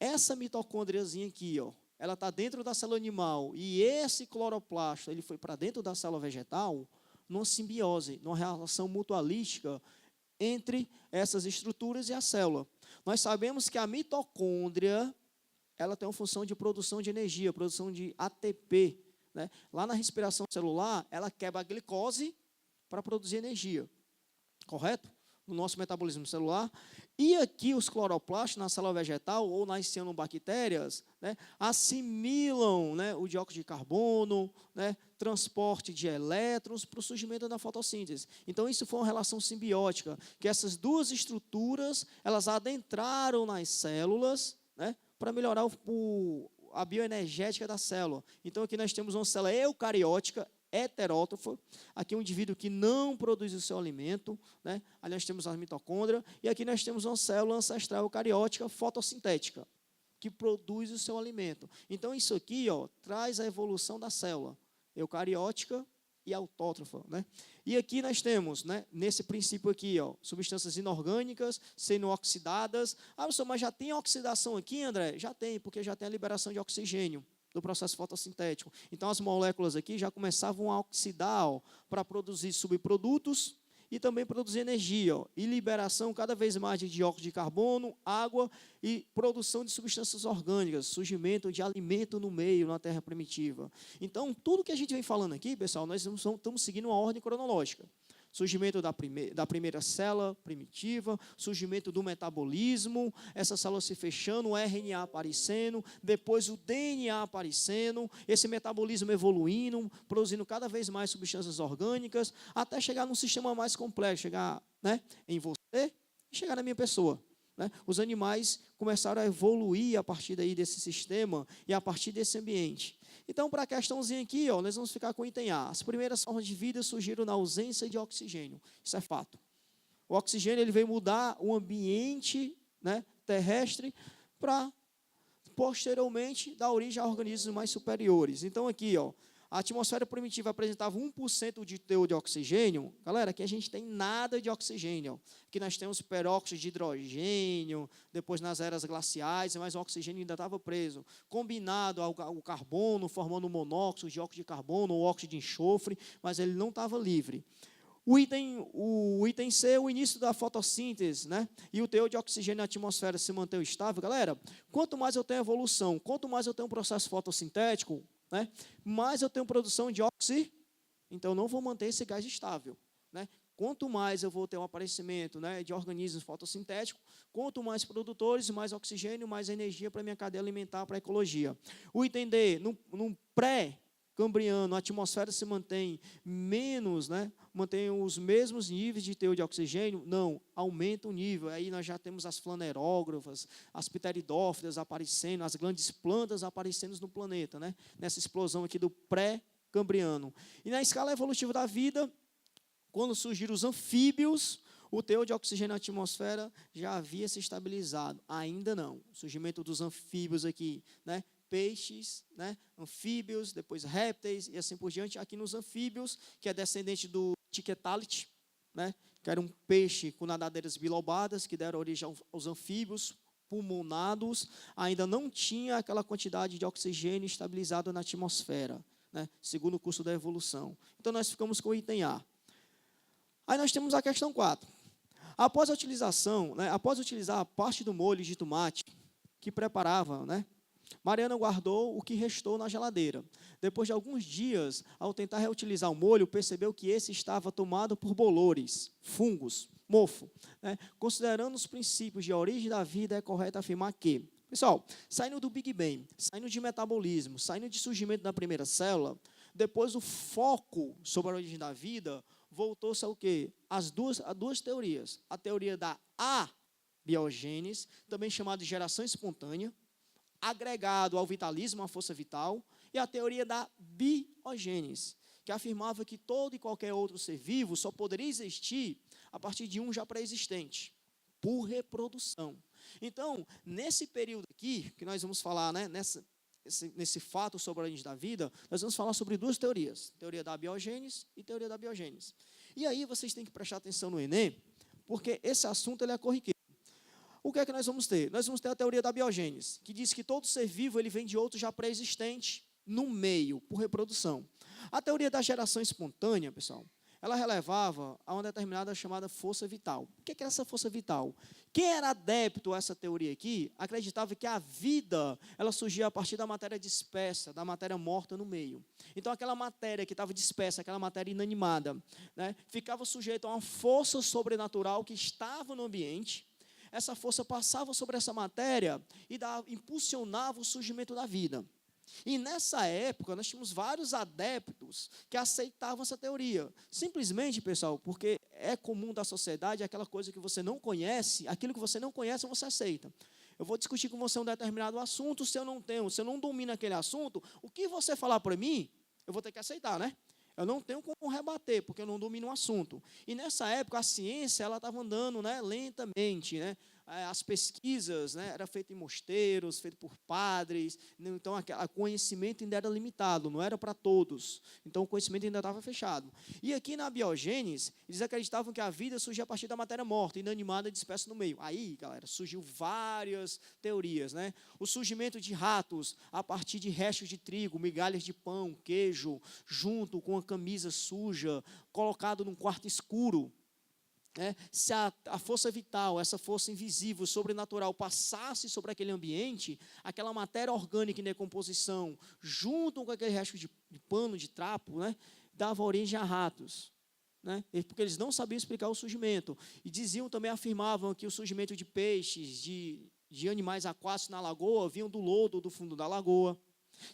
essa mitocôndriazinha aqui, ó, ela está dentro da célula animal e esse cloroplasto ele foi para dentro da célula vegetal, numa simbiose, numa relação mutualística entre essas estruturas e a célula. Nós sabemos que a mitocôndria ela tem uma função de produção de energia, produção de ATP, né? Lá na respiração celular, ela quebra a glicose para produzir energia, correto? No nosso metabolismo celular. E aqui os cloroplastos na célula vegetal ou nas cianobactérias, né, assimilam, né, o dióxido de carbono, né, transporte de elétrons para o surgimento da fotossíntese. Então isso foi uma relação simbiótica, que essas duas estruturas elas adentraram nas células, né, para melhorar a bioenergética da célula. Então aqui nós temos uma célula eucariótica heterótrofa, aqui um indivíduo que não produz o seu alimento, né? Ali nós temos a mitocôndria, e aqui nós temos uma célula ancestral eucariótica fotossintética, que produz o seu alimento. Então, isso aqui, ó, traz a evolução da célula eucariótica e autótrofa, né? E aqui nós temos, né, nesse princípio aqui, ó, substâncias inorgânicas sendo oxidadas. Ah, mas já tem oxidação aqui, André? Já tem, porque já tem a liberação de oxigênio do processo fotossintético. Então, as moléculas aqui já começavam a oxidar para produzir subprodutos e também produzir energia, e liberação cada vez mais de dióxido de carbono, água e produção de substâncias orgânicas, surgimento de alimento no meio, na terra primitiva. Então, tudo que a gente vem falando aqui, pessoal, nós estamos seguindo uma ordem cronológica. Surgimento da primeira célula primitiva, surgimento do metabolismo, essa célula se fechando, o RNA aparecendo, depois o DNA aparecendo, esse metabolismo evoluindo, produzindo cada vez mais substâncias orgânicas, até chegar num sistema mais complexo, chegar, né, em você e chegar na minha pessoa. Né? Os animais começaram a evoluir a partir daí desse sistema e a partir desse ambiente. Então, para a questãozinha aqui, ó, nós vamos ficar com o item A. As primeiras formas de vida surgiram na ausência de oxigênio. Isso é fato. O oxigênio ele veio mudar o ambiente, né, terrestre para, posteriormente, dar origem a organismos mais superiores. Então, aqui, ó, a atmosfera primitiva apresentava 1% de teor de oxigênio. Galera, aqui a gente tem nada de oxigênio. Aqui nós temos peróxido de hidrogênio, depois nas eras glaciais, mas o oxigênio ainda estava preso. Combinado ao carbono, formando monóxido, dióxido de carbono, ou óxido de enxofre, mas ele não estava livre. O item C, o início da fotossíntese, né? E o teor de oxigênio na atmosfera se mantém estável. Galera, quanto mais eu tenho evolução, quanto mais eu tenho um processo fotossintético, né, mais eu tenho produção de oxigênio, então eu não vou manter esse gás estável. Né? Quanto mais eu vou ter um aparecimento, né, de organismos fotossintéticos, quanto mais produtores, mais oxigênio, mais energia para a minha cadeia alimentar, para a ecologia. O item D, no pré-cambriano, a atmosfera se mantém menos, né, mantém os mesmos níveis de teor de oxigênio? Não, aumenta o nível. Aí nós já temos as flanerógrafas, as pteridófitas aparecendo, as grandes plantas aparecendo no planeta, né, nessa explosão aqui do pré-cambriano. E na escala evolutiva da vida, quando surgiram os anfíbios, o teor de oxigênio na atmosfera já havia se estabilizado. Ainda não. O surgimento dos anfíbios aqui, né, peixes, né, anfíbios, depois répteis e assim por diante. Aqui nos anfíbios, que é descendente do Tiktaalik, né, que era um peixe com nadadeiras bilobadas, que deram origem aos anfíbios pulmonados, ainda não tinha aquela quantidade de oxigênio estabilizado na atmosfera, né, segundo o curso da evolução. Então, nós ficamos com o item A. Aí nós temos a questão 4. Após a utilização, né, após utilizar a parte do molho de tomate que preparava, né, Mariana guardou o que restou na geladeira. Depois de alguns dias, ao tentar reutilizar o molho, percebeu que esse estava tomado por bolores, fungos, mofo. Né? Considerando os princípios de origem da vida, é correto afirmar que, pessoal, saindo do Big Bang, saindo de metabolismo, saindo de surgimento da primeira célula, depois o foco sobre a origem da vida voltou-se ao quê? A duas teorias. A teoria da abiogênese, também chamada de geração espontânea, agregado ao vitalismo, à força vital, e a teoria da biogênese, que afirmava que todo e qualquer outro ser vivo só poderia existir a partir de um já pré-existente, por reprodução. Então, nesse período aqui, que nós vamos falar, né, nesse fato sobre a origem da vida, nós vamos falar sobre duas teorias, teoria da biogênese e teoria da biogênese. E aí vocês têm que prestar atenção no Enem, porque esse assunto ele é corriqueiro. O que é que nós vamos ter? Nós vamos ter a teoria da biogênese, que diz que todo ser vivo ele vem de outro já pré-existente no meio, por reprodução. A teoria da geração espontânea, pessoal, ela relevava a uma determinada chamada força vital. O que é essa força vital? Quem era adepto a essa teoria aqui, acreditava que a vida ela surgia a partir da matéria dispersa, da matéria morta no meio. Então, aquela matéria que estava dispersa, aquela matéria inanimada, né, ficava sujeita a uma força sobrenatural que estava no ambiente. Essa força passava sobre essa matéria e impulsionava o surgimento da vida. E nessa época, nós tínhamos vários adeptos que aceitavam essa teoria. Simplesmente, pessoal, porque é comum da sociedade aquela coisa que você não conhece, aquilo que você não conhece, você aceita. Eu vou discutir com você um determinado assunto, se eu não domino aquele assunto, o que você falar para mim, eu vou ter que aceitar, né? Eu não tenho como rebater, porque eu não domino o assunto. E nessa época, a ciência ela estava andando, né, lentamente. Né? As pesquisas, né, eram feitas em mosteiros, feitas por padres. Então, o conhecimento ainda era limitado, não era para todos. Então, o conhecimento ainda estava fechado. E aqui na biogênese, eles acreditavam que a vida surgia a partir da matéria morta, inanimada e dispersa no meio. Aí, galera, surgiu várias teorias. Né? O surgimento de ratos a partir de restos de trigo, migalhas de pão, queijo, junto com a camisa suja, colocado num quarto escuro. né, se a força vital, essa força invisível, sobrenatural, passasse sobre aquele ambiente, aquela matéria orgânica em decomposição, junto com aquele resto de pano, de trapo, né, dava origem a ratos. Né, porque eles não sabiam explicar o surgimento. E diziam também, afirmavam que o surgimento de peixes, de animais aquáticos na lagoa, vinham do lodo do fundo da lagoa.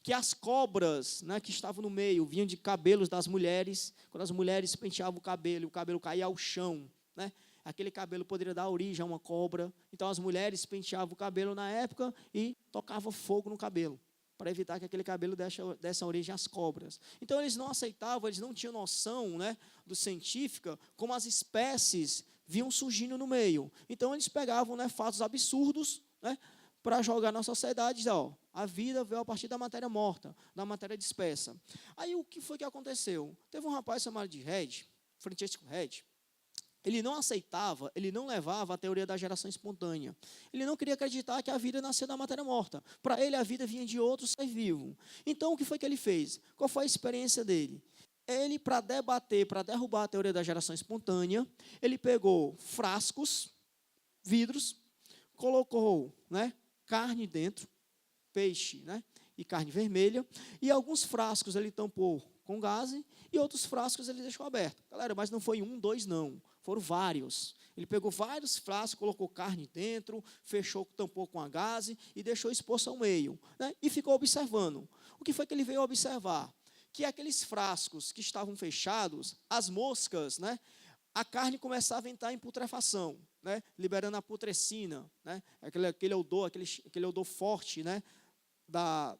Que as cobras, né, que estavam no meio, vinham de cabelos das mulheres. Quando as mulheres penteavam o cabelo caía ao chão, né, aquele cabelo poderia dar origem a uma cobra. Então as mulheres penteavam o cabelo na época e tocavam fogo no cabelo, para evitar que aquele cabelo desse origem às cobras. Então eles não aceitavam, eles não tinham noção, né, do científica, como as espécies vinham surgindo no meio. Então eles pegavam, né, fatos absurdos, né, para jogar na sociedade, dizer, ó, a vida veio a partir da matéria morta, da matéria dispersa. Aí o que foi que aconteceu? Teve um rapaz chamado de Red, Francesco Red. Ele não aceitava, ele não levava a teoria da geração espontânea. Ele não queria acreditar que a vida nasceu da matéria morta. Para ele, a vida vinha de outro ser vivo. Então, o que foi que ele fez? Qual foi a experiência dele? Ele, para debater, para derrubar a teoria da geração espontânea, ele pegou frascos, vidros, colocou, né, carne dentro, peixe, né, e carne vermelha, e alguns frascos ele tampou com gás e outros frascos ele deixou aberto. Galera, mas não foi um, dois, não. Foram vários. Ele pegou vários frascos, colocou carne dentro, fechou, tampou com a gás e deixou exposto ao meio, né, e ficou observando. O que foi que ele veio observar? Que aqueles frascos que estavam fechados, as moscas, né, a carne começava a entrar em putrefação, né, liberando a putrescina, né, aquele odor forte, né,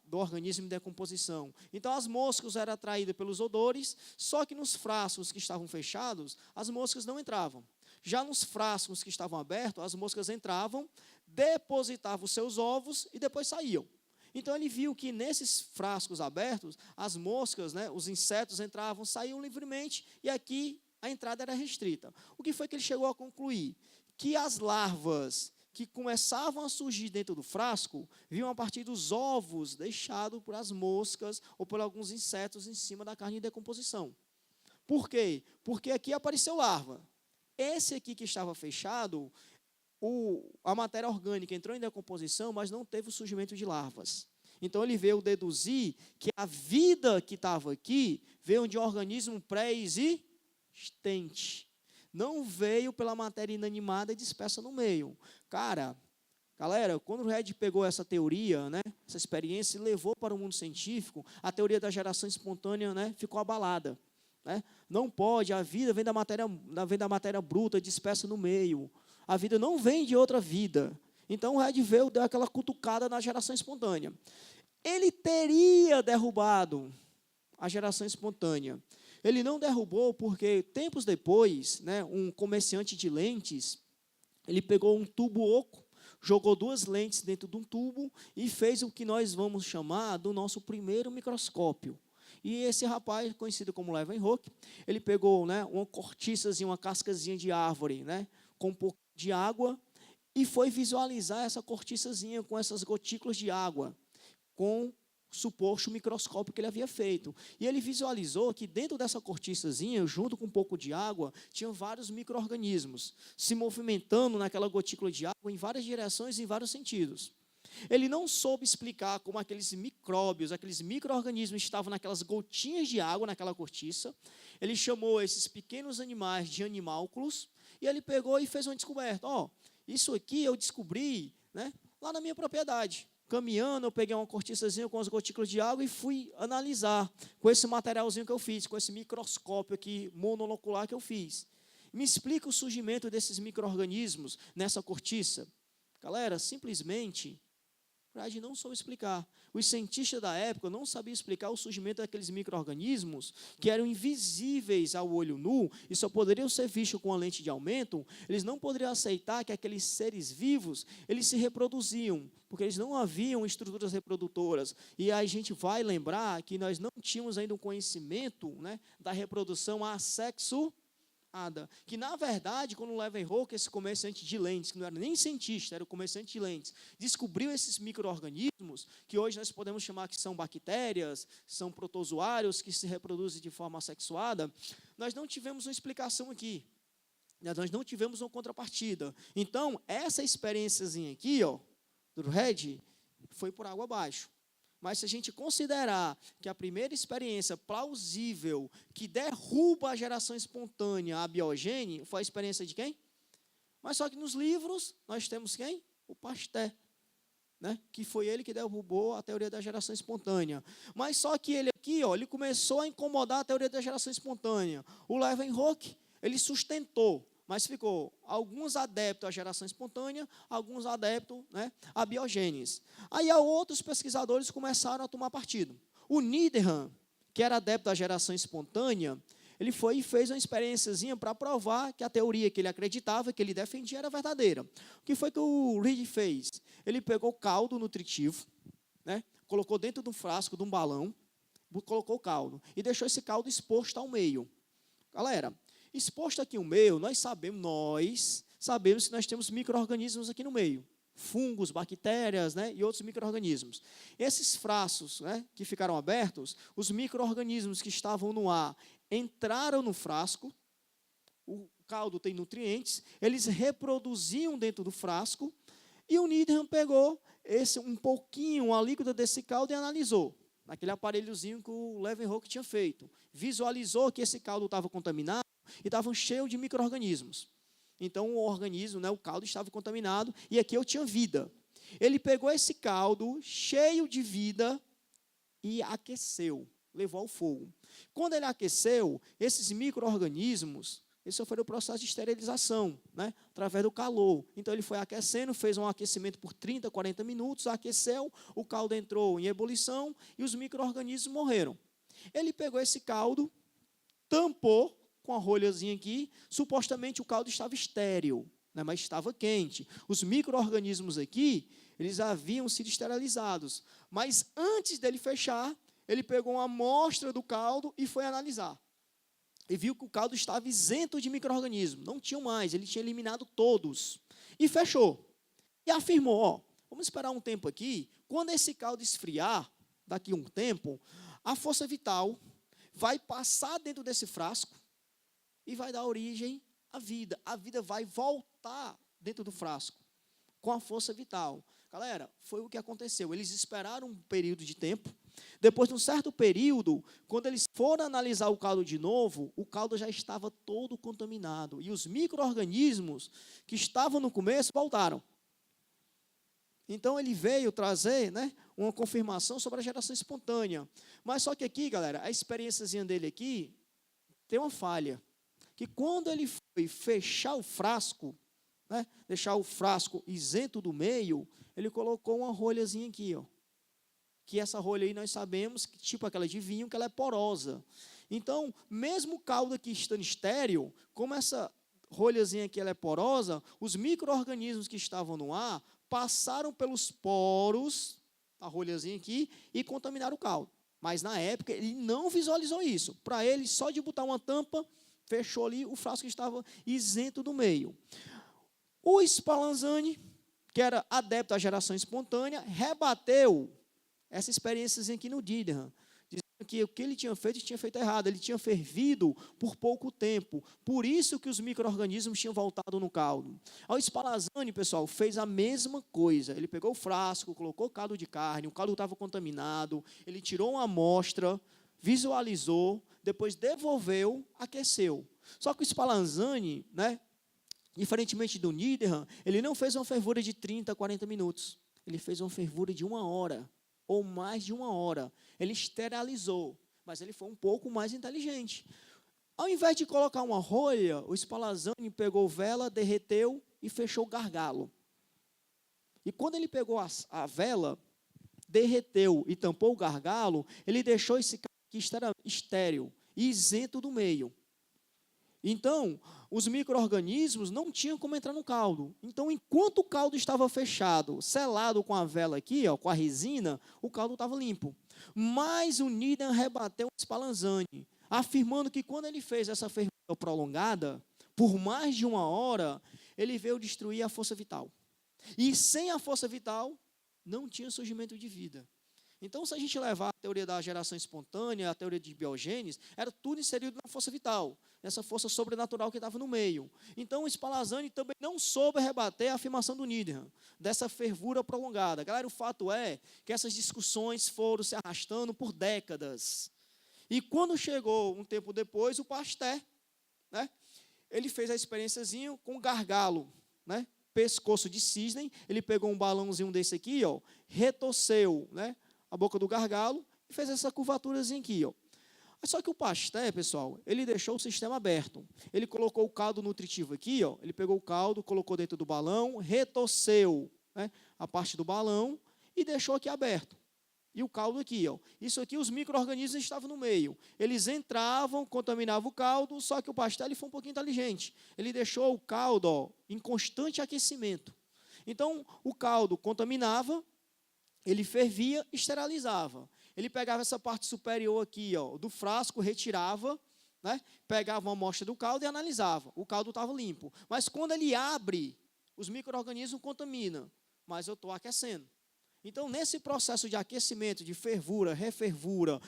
do organismo em decomposição. Então, as moscas eram atraídas pelos odores, só que nos frascos que estavam fechados, as moscas não entravam. Já nos frascos que estavam abertos, as moscas entravam, depositavam os seus ovos e depois saíam. Então, ele viu que nesses frascos abertos, as moscas, né, os insetos entravam, saíam livremente, e aqui a entrada era restrita. O que foi que ele chegou a concluir? Que as larvas que começavam a surgir dentro do frasco, vinham a partir dos ovos deixados por as moscas ou por alguns insetos em cima da carne em decomposição. Por quê? Porque aqui apareceu larva. Esse aqui que estava fechado, a matéria orgânica entrou em decomposição, mas não teve o surgimento de larvas. Então ele veio deduzir que a vida que estava aqui veio de um organismo pré-existente. Não veio pela matéria inanimada e dispersa no meio. Galera, quando o Red pegou essa teoria, né, essa experiência, e levou para o mundo científico, a teoria da geração espontânea, né, ficou abalada. Né? Não pode, a vida vem da matéria bruta, dispersa no meio. A vida não vem de outra vida. Então o Red veio, deu aquela cutucada na geração espontânea. Ele teria derrubado a geração espontânea. Ele não derrubou porque, tempos depois, né, um comerciante de lentes, ele pegou um tubo oco, jogou 2 lentes dentro de um tubo e fez o que nós vamos chamar do nosso primeiro microscópio. E esse rapaz, conhecido como Leeuwenhoek, ele pegou, né, uma cortiçazinha, uma cascazinha de árvore, né, com um pouco de água, e foi visualizar essa cortiçazinha com essas gotículas de água, com suposto microscópio que ele havia feito. E ele visualizou que dentro dessa cortiçazinha, junto com um pouco de água, tinham vários micro-organismos se movimentando naquela gotícula de água em várias direções e em vários sentidos. Ele não soube explicar como aqueles micróbios, aqueles micro-organismos estavam naquelas gotinhas de água, naquela cortiça. Ele chamou esses pequenos animais de animálculos e ele pegou e fez uma descoberta. Isso aqui eu descobri, né, lá na minha propriedade. Caminhando, eu peguei uma cortiçazinha com as gotículas de água e fui analisar com esse materialzinho que eu fiz, com esse microscópio aqui monocular que eu fiz. Me explica o surgimento desses micro-organismos nessa cortiça. Galera, simplesmente, a gente não soube explicar. Os cientistas da época não sabiam explicar o surgimento daqueles micro-organismos que eram invisíveis ao olho nu e só poderiam ser vistos com a lente de aumento. Eles não poderiam aceitar que aqueles seres vivos, eles se reproduziam, porque eles não haviam estruturas reprodutoras. E aí a gente vai lembrar que nós não tínhamos ainda um conhecimento, né, da reprodução assexuada. Que, na verdade, quando o Leeuwenhoek, esse comerciante de lentes, que não era nem cientista, era o comerciante de lentes, descobriu esses micro-organismos, que hoje nós podemos chamar que são bactérias, são protozoários que se reproduzem de forma assexuada, nós não tivemos uma explicação aqui. Nós não tivemos uma contrapartida. Então, essa experiênciazinha aqui, do Red, foi por água abaixo. Mas se a gente considerar que a primeira experiência plausível que derruba a geração espontânea, a Biogênese, foi a experiência de quem? Mas só que nos livros, nós temos quem? O Pasteur, né? Que foi ele que derrubou a teoria da geração espontânea. Mas só que ele aqui, ele começou a incomodar a teoria da geração espontânea. O Leeuwenhoek, ele sustentou, mas ficou alguns adeptos à geração espontânea, alguns adeptos, né, à biogênese. Aí outros pesquisadores começaram a tomar partido. O Niederhan, que era adepto à geração espontânea, ele foi e fez uma experiênciazinha para provar que a teoria que ele acreditava, que ele defendia, era verdadeira. O que foi que o Reed fez? Ele pegou caldo nutritivo, né, colocou dentro de um frasco, de um balão, colocou o caldo e deixou esse caldo exposto ao meio. Galera, exposto aqui ao meio, nós sabemos que nós temos micro-organismos aqui no meio. Fungos, bactérias, né, e outros micro-organismos. Esses frascos, né, que ficaram abertos, os micro-organismos que estavam no ar entraram no frasco, o caldo tem nutrientes, eles reproduziam dentro do frasco, e o Needham pegou um pouquinho, a líquida desse caldo e analisou, naquele aparelhozinho que o Leeuwenhoek tinha feito. Visualizou que esse caldo estava contaminado e estava cheio de micro-organismos. Então, o organismo, né, o caldo estava contaminado, e aqui eu tinha vida. Ele pegou esse caldo, cheio de vida, e aqueceu, levou ao fogo. Quando ele aqueceu, esses micro-organismos, esse foi o processo de esterilização, né, através do calor. Então, ele foi aquecendo, fez um aquecimento por 30, 40 minutos, aqueceu, o caldo entrou em ebulição, e os micro-organismos morreram. Ele pegou esse caldo, tampou, com a rolhazinha aqui, supostamente o caldo estava estéril, né, mas estava quente. Os micro-organismos aqui, eles haviam sido esterilizados. Mas antes dele fechar, ele pegou uma amostra do caldo e foi analisar. E viu que o caldo estava isento de micro-organismos. Não tinham mais, ele tinha eliminado todos. E fechou. E afirmou, vamos esperar um tempo aqui, quando esse caldo esfriar, daqui a um tempo, a força vital vai passar dentro desse frasco, e vai dar origem à vida. A vida vai voltar dentro do frasco, com a força vital. Galera, foi o que aconteceu. Eles esperaram um período de tempo. Depois de um certo período, quando eles foram analisar o caldo de novo, o caldo já estava todo contaminado. E os micro-organismos que estavam no começo voltaram. Então, ele veio trazer, né, uma confirmação sobre a geração espontânea. Mas só que aqui, galera, a experiênciazinha dele aqui tem uma falha. Que quando ele foi fechar o frasco, né, deixar o frasco isento do meio, ele colocou uma rolhazinha aqui, que essa rolha aí nós sabemos, que, tipo aquela de vinho, que ela é porosa. Então, mesmo o caldo aqui estando estéril, como essa rolhazinha aqui ela é porosa, os micro-organismos que estavam no ar passaram pelos poros, a rolhazinha aqui, e contaminaram o caldo. Mas, na época, ele não visualizou isso. Para ele, só de botar uma tampa, fechou ali, o frasco estava isento do meio. O Spallanzani, que era adepto à geração espontânea, rebateu essa experiência aqui no Needham, dizendo que o que ele tinha feito errado, ele tinha fervido por pouco tempo, por isso que os micro-organismos tinham voltado no caldo. O Spallanzani, pessoal, fez a mesma coisa, ele pegou o frasco, colocou caldo de carne, o caldo estava contaminado, ele tirou uma amostra, visualizou, depois devolveu, aqueceu. Só que o Spallanzani, né, diferentemente do Needham, ele não fez uma fervura de 30, 40 minutos. Ele fez uma fervura de 1 hora, ou mais de 1 hora. Ele esterilizou, mas ele foi um pouco mais inteligente. Ao invés de colocar uma rolha, o Spallanzani pegou vela, derreteu e fechou o gargalo. E quando ele pegou a vela, derreteu e tampou o gargalo, ele deixou esse que estava estéril e isento do meio. Então, os micro-organismos não tinham como entrar no caldo. Então, enquanto o caldo estava fechado, selado com a vela aqui, com a resina, o caldo estava limpo. Mas o Needham rebateu o Spallanzani, afirmando que quando ele fez essa fervura prolongada, por mais de 1 hora, ele veio destruir a força vital. E sem a força vital, não tinha surgimento de vida. Então, se a gente levar a teoria da geração espontânea, a teoria de biogênese, era tudo inserido na força vital, nessa força sobrenatural que estava no meio. Então, o Spallanzani também não soube rebater a afirmação do Needham, dessa fervura prolongada. Galera, o fato é que essas discussões foram se arrastando por décadas. E quando chegou um tempo depois, o Pasteur, né, ele fez a experiênciazinha com gargalo, né, pescoço de cisne. Ele pegou um balãozinho desse aqui, ó, retorceu, né, a boca do gargalo e fez essa curvaturazinha aqui, ó. Só que o Pasteur, pessoal, ele deixou o sistema aberto. Ele colocou o caldo nutritivo aqui, ó, ele pegou o caldo, colocou dentro do balão, retorceu, né, a parte do balão e deixou aqui aberto. E o caldo aqui, ó. Isso aqui, os micro-organismos estavam no meio. Eles entravam, contaminavam o caldo, só que o Pasteur ele foi um pouquinho inteligente. Ele deixou o caldo, ó, em constante aquecimento. Então, o caldo contaminava, ele fervia, esterilizava. Ele pegava essa parte superior aqui, ó, do frasco, retirava, né, pegava uma amostra do caldo e analisava. O caldo estava limpo. Mas quando ele abre, os micro-organismos contaminam. Mas eu estou aquecendo. Então, nesse processo de aquecimento, de fervura, refervura,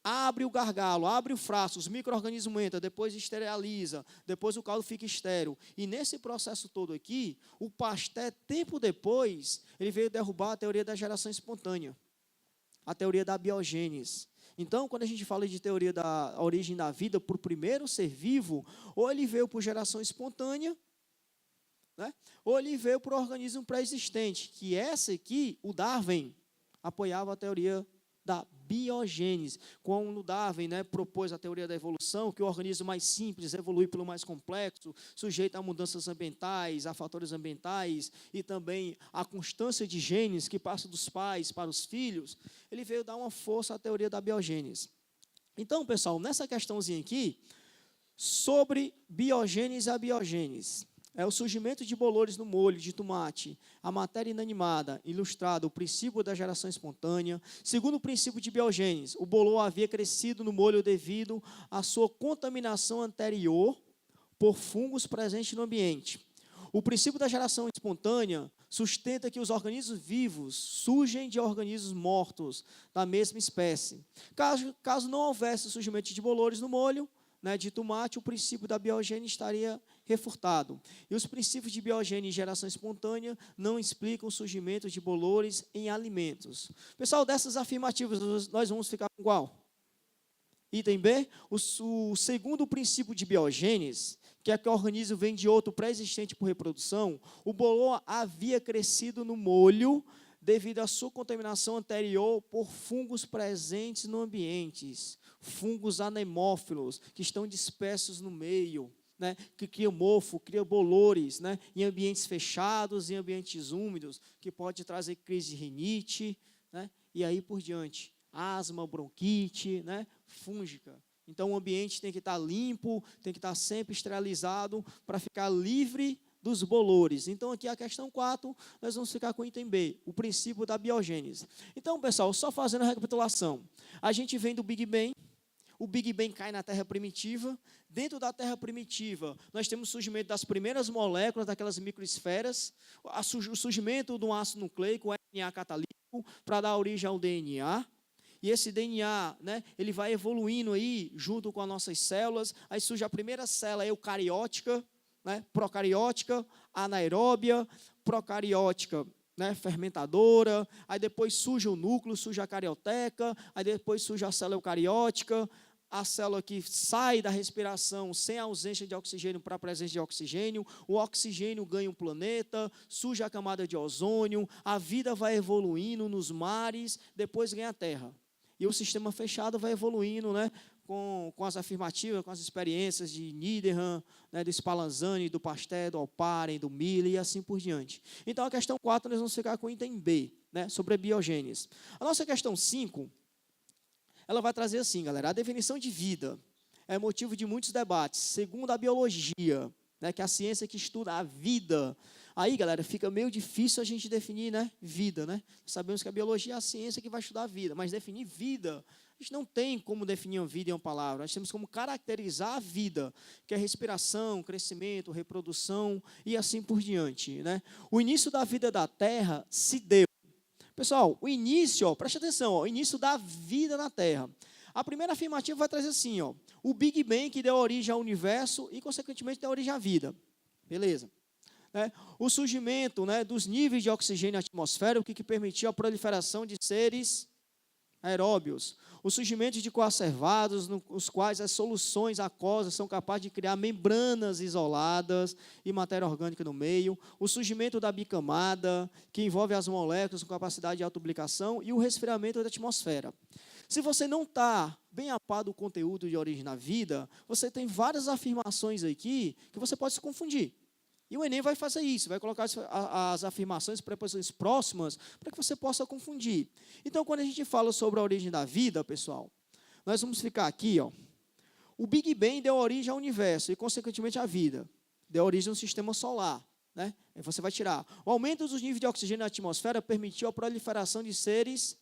abre o gargalo, abre o frasco, os micro-organismos entram, depois esteriliza, depois o caldo fica estéril. E nesse processo todo aqui, o Pasteur, tempo depois, ele veio derrubar a teoria da geração espontânea, a teoria da biogênese. Então, quando a gente fala de teoria da origem da vida por primeiro ser vivo, ou ele veio por geração espontânea, né, ou ele veio por organismo pré-existente, que essa aqui, o Darwin, apoiava a teoria da biogênese. Quando o Darwin, né, propôs a teoria da evolução, que o organismo mais simples evolui pelo mais complexo, sujeito a mudanças ambientais, a fatores ambientais, e também a constância de genes que passa dos pais para os filhos, ele veio dar uma força à teoria da biogênese. Então, pessoal, nessa questãozinha aqui, sobre biogênese e abiogênese, é o surgimento de bolores no molho de tomate, a matéria inanimada, ilustrado o princípio da geração espontânea. Segundo o princípio de biogênese, o bolor havia crescido no molho devido à sua contaminação anterior por fungos presentes no ambiente. O princípio da geração espontânea sustenta que os organismos vivos surgem de organismos mortos da mesma espécie. Caso não houvesse o surgimento de bolores no molho, né, de tomate, o princípio da biogênese estaria refutado. E os princípios de biogênese e geração espontânea não explicam o surgimento de bolores em alimentos. Pessoal, dessas afirmativas, nós vamos ficar com qual? Item B, o segundo princípio de biogênese, que é que o organismo vem de outro pré-existente por reprodução, o bolor havia crescido no molho devido à sua contaminação anterior por fungos presentes no ambiente, fungos anemófilos, que estão dispersos no meio, né, que cria mofo, cria bolores, né, em ambientes fechados, em ambientes úmidos, que pode trazer crise de rinite, né, e aí por diante, asma, bronquite, né, fúngica. Então, o ambiente tem que estar limpo, tem que estar sempre esterilizado para ficar livre dos bolores. Então, aqui a questão 4, nós vamos ficar com o item B, o princípio da biogênese. Então, pessoal, só fazendo a recapitulação, a gente vem do Big Bang, o Big Bang cai na Terra primitiva. Dentro da Terra primitiva, nós temos o surgimento das primeiras moléculas, daquelas microesferas, o surgimento de um ácido nucleico, o RNA catalítico, para dar origem ao DNA. E esse DNA, né, ele vai evoluindo aí, junto com as nossas células. Aí surge a primeira célula eucariótica, né, procariótica, anaeróbia, procariótica, né, fermentadora. Aí depois surge o núcleo, surge a carioteca. Aí depois surge a célula eucariótica, a célula que sai da respiração sem a ausência de oxigênio para a presença de oxigênio, o oxigênio ganha um planeta, surge a camada de ozônio, a vida vai evoluindo nos mares, depois ganha a Terra. E o sistema fechado vai evoluindo, né, com as afirmativas, com as experiências de Needham, né, do Spallanzani, do Pasteur, do Alparen, do Miller e assim por diante. Então, a questão 4, nós vamos ficar com o item B, né, sobre a biogênese. A nossa questão 5, ela vai trazer assim, galera, a definição de vida é motivo de muitos debates, segundo a biologia, né, que é a ciência que estuda a vida. Aí, galera, fica meio difícil a gente definir, né, vida, né? Sabemos que a biologia é a ciência que vai estudar a vida, mas definir vida, a gente não tem como definir uma vida em uma palavra. Nós temos como caracterizar a vida, que é respiração, crescimento, reprodução e assim por diante, né? O início da vida da Terra se deu Pessoal, o início, ó, preste atenção, ó, o início da vida na Terra. A primeira afirmativa vai trazer assim, ó, o Big Bang que deu origem ao universo e, consequentemente, deu origem à vida. Beleza. Né? O surgimento, né, dos níveis de oxigênio na atmosfera, o que permitiu a proliferação de seres aeróbios. O surgimento de coacervados, nos quais as soluções aquosas são capazes de criar membranas isoladas e matéria orgânica no meio. O surgimento da bicamada, que envolve as moléculas com capacidade de autoduplicação, e o resfriamento da atmosfera. Se você não está bem a par do conteúdo de origem da vida, você tem várias afirmações aqui que você pode se confundir. E o Enem vai fazer isso, vai colocar as afirmações, preposições próximas, para que você possa confundir. Então, quando a gente fala sobre a origem da vida, pessoal, nós vamos ficar aqui, ó. O Big Bang deu origem ao universo e, consequentemente, à vida. Deu origem ao sistema solar. Né? Aí você vai tirar. O aumento dos níveis de oxigênio na atmosfera permitiu a proliferação de seres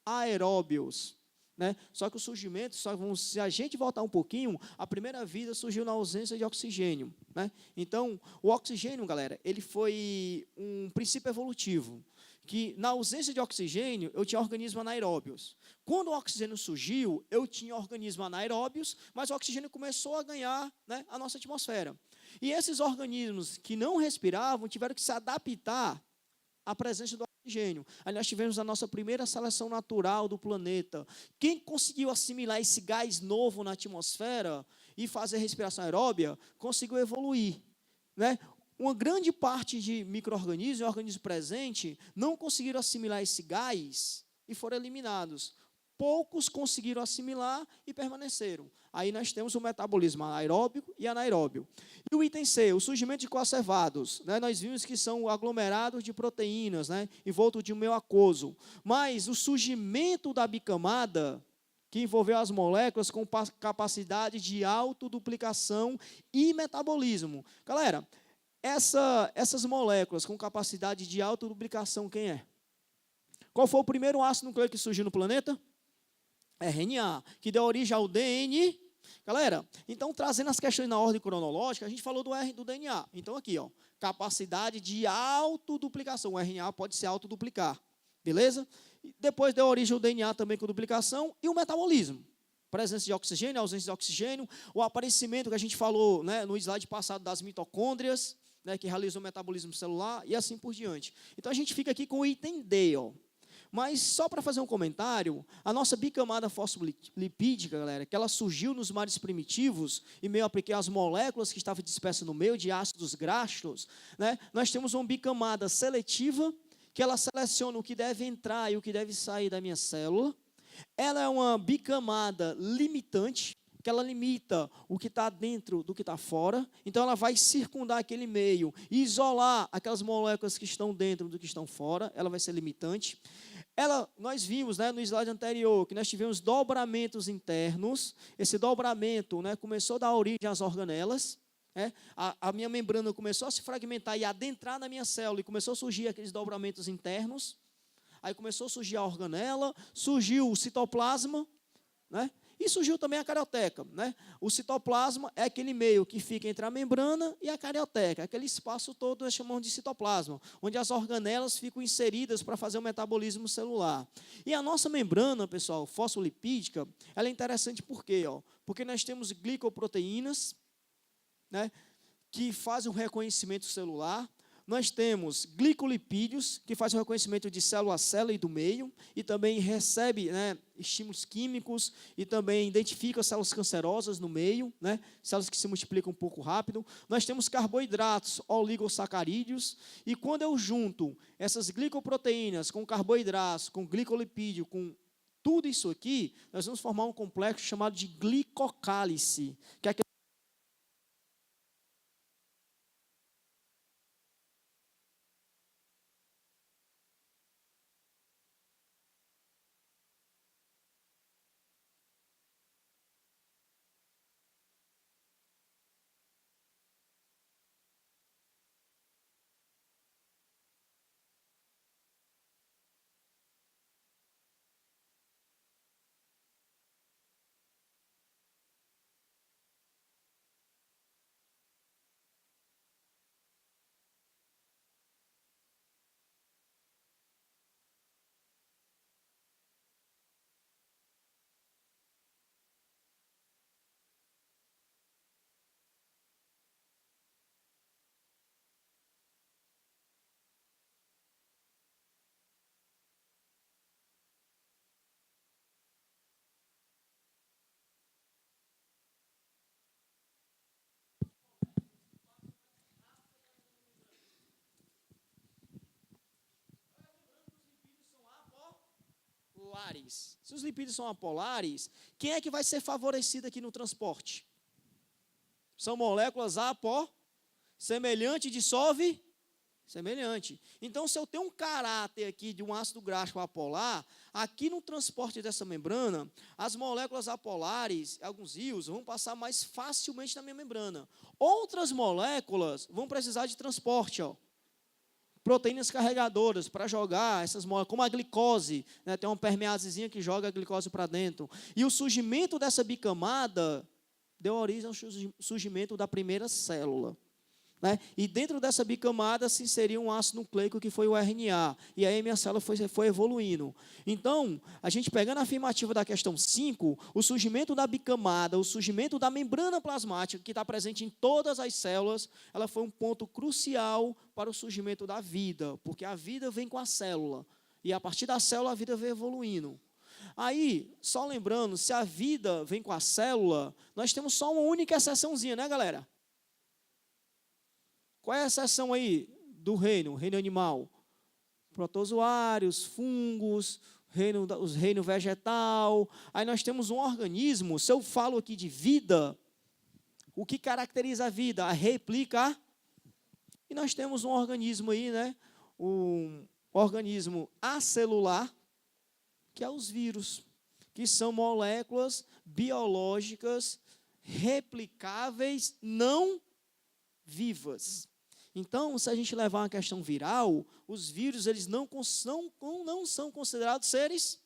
aeróbios. Né? Só que o surgimento, se a gente voltar um pouquinho, a primeira vida surgiu na ausência de oxigênio. Né? Então, o oxigênio, galera, ele foi um princípio evolutivo, que na ausência de oxigênio, eu tinha organismos anaeróbios. Quando o oxigênio surgiu, eu tinha organismos anaeróbios, mas o oxigênio começou a ganhar, né, a nossa atmosfera. E esses organismos que não respiravam tiveram que se adaptar à presença do oxigênio. Aí nós tivemos a nossa primeira seleção natural do planeta. Quem conseguiu assimilar esse gás novo na atmosfera e fazer respiração aeróbia, conseguiu evoluir. Né? Uma grande parte de micro-organismos e organismos presentes não conseguiram assimilar esse gás e foram eliminados. Poucos conseguiram assimilar e permaneceram. Aí nós temos o metabolismo aeróbico e anaeróbio. E o item C, o surgimento de coacervados. Né? Nós vimos que são aglomerados de proteínas, né, envolto de um meio aquoso. Mas o surgimento da bicamada, que envolveu as moléculas com capacidade de autoduplicação e metabolismo. Galera, essas moléculas com capacidade de autoduplicação, quem é? Qual foi o primeiro ácido nucleico que surgiu no planeta? RNA, que deu origem ao DNA. Galera, então trazendo as questões na ordem cronológica, a gente falou do DNA. Então aqui, ó, capacidade de autoduplicação. O RNA pode se autoduplicar, beleza? E depois deu origem ao DNA também com duplicação e o metabolismo. Presença de oxigênio, ausência de oxigênio, o aparecimento que a gente falou, né, no slide passado das mitocôndrias, né, que realizam o metabolismo celular e assim por diante. Então a gente fica aqui com o item D, ó. Mas, só para fazer um comentário, a nossa bicamada fosfolipídica, galera, que ela surgiu nos mares primitivos, e meio a porque as moléculas que estavam dispersas no meio de ácidos graxos, né, nós temos uma bicamada seletiva, que ela seleciona o que deve entrar e o que deve sair da minha célula. Ela é uma bicamada limitante, que ela limita o que está dentro do que está fora. Então, ela vai circundar aquele meio e isolar aquelas moléculas que estão dentro do que estão fora. Ela vai ser limitante. Nós vimos, né, no slide anterior que nós tivemos dobramentos internos. Esse dobramento, né, começou a dar origem às organelas. Né? A minha membrana começou a se fragmentar e adentrar na minha célula e começou a surgir aqueles dobramentos internos. Aí começou a surgir a organela, surgiu o citoplasma, né? E surgiu também a carioteca. Né? O citoplasma é aquele meio que fica entre a membrana e a carioteca. Aquele espaço todo nós chamamos de citoplasma, onde as organelas ficam inseridas para fazer o metabolismo celular. E a nossa membrana, pessoal, fosfolipídica, ela é interessante por quê? Porque nós temos glicoproteínas, né, que fazem o reconhecimento celular. Nós temos glicolipídios, que fazem o reconhecimento de célula a célula e do meio, e também recebe, né, estímulos químicos, e também identifica células cancerosas no meio, né, células que se multiplicam um pouco rápido. Nós temos carboidratos, oligosacarídeos, e quando eu junto essas glicoproteínas com carboidratos, com glicolipídio, com tudo isso aqui, nós vamos formar um complexo chamado de glicocálice, que é apolares. Se os lipídios são apolares, quem é que vai ser favorecido aqui no transporte? São moléculas semelhante dissolve semelhante. Então, se eu tenho um caráter aqui de um ácido graxo apolar, aqui no transporte dessa membrana, as moléculas apolares, alguns íons, vão passar mais facilmente na minha membrana. Outras moléculas vão precisar de transporte, proteínas carregadoras para jogar essas moléculas, como a glicose, né, tem uma permeasezinha que joga a glicose para dentro. E o surgimento dessa bicamada deu origem ao surgimento da primeira célula. Né? E dentro dessa bicamada se inseria um ácido nucleico que foi o RNA. E aí a minha célula foi evoluindo. Então, a gente pegando a afirmativa da questão 5, o surgimento da bicamada, o surgimento da membrana plasmática, que está presente em todas as células, ela foi um ponto crucial para o surgimento da vida, porque a vida vem com a célula. E a partir da célula a vida vem evoluindo. Aí, só lembrando, se a vida vem com a célula, nós temos só uma única exceçãozinha, né, galera? Qual é a exceção aí do reino animal? Protozoários, fungos, os reino vegetal. Aí nós temos um organismo, se eu falo aqui de vida, o que caracteriza a vida? A replica. E nós temos um organismo aí, né? Um organismo acelular, que é os vírus, que são moléculas biológicas replicáveis, não vivas. Então, se a gente levar uma questão viral, os vírus eles não são considerados seres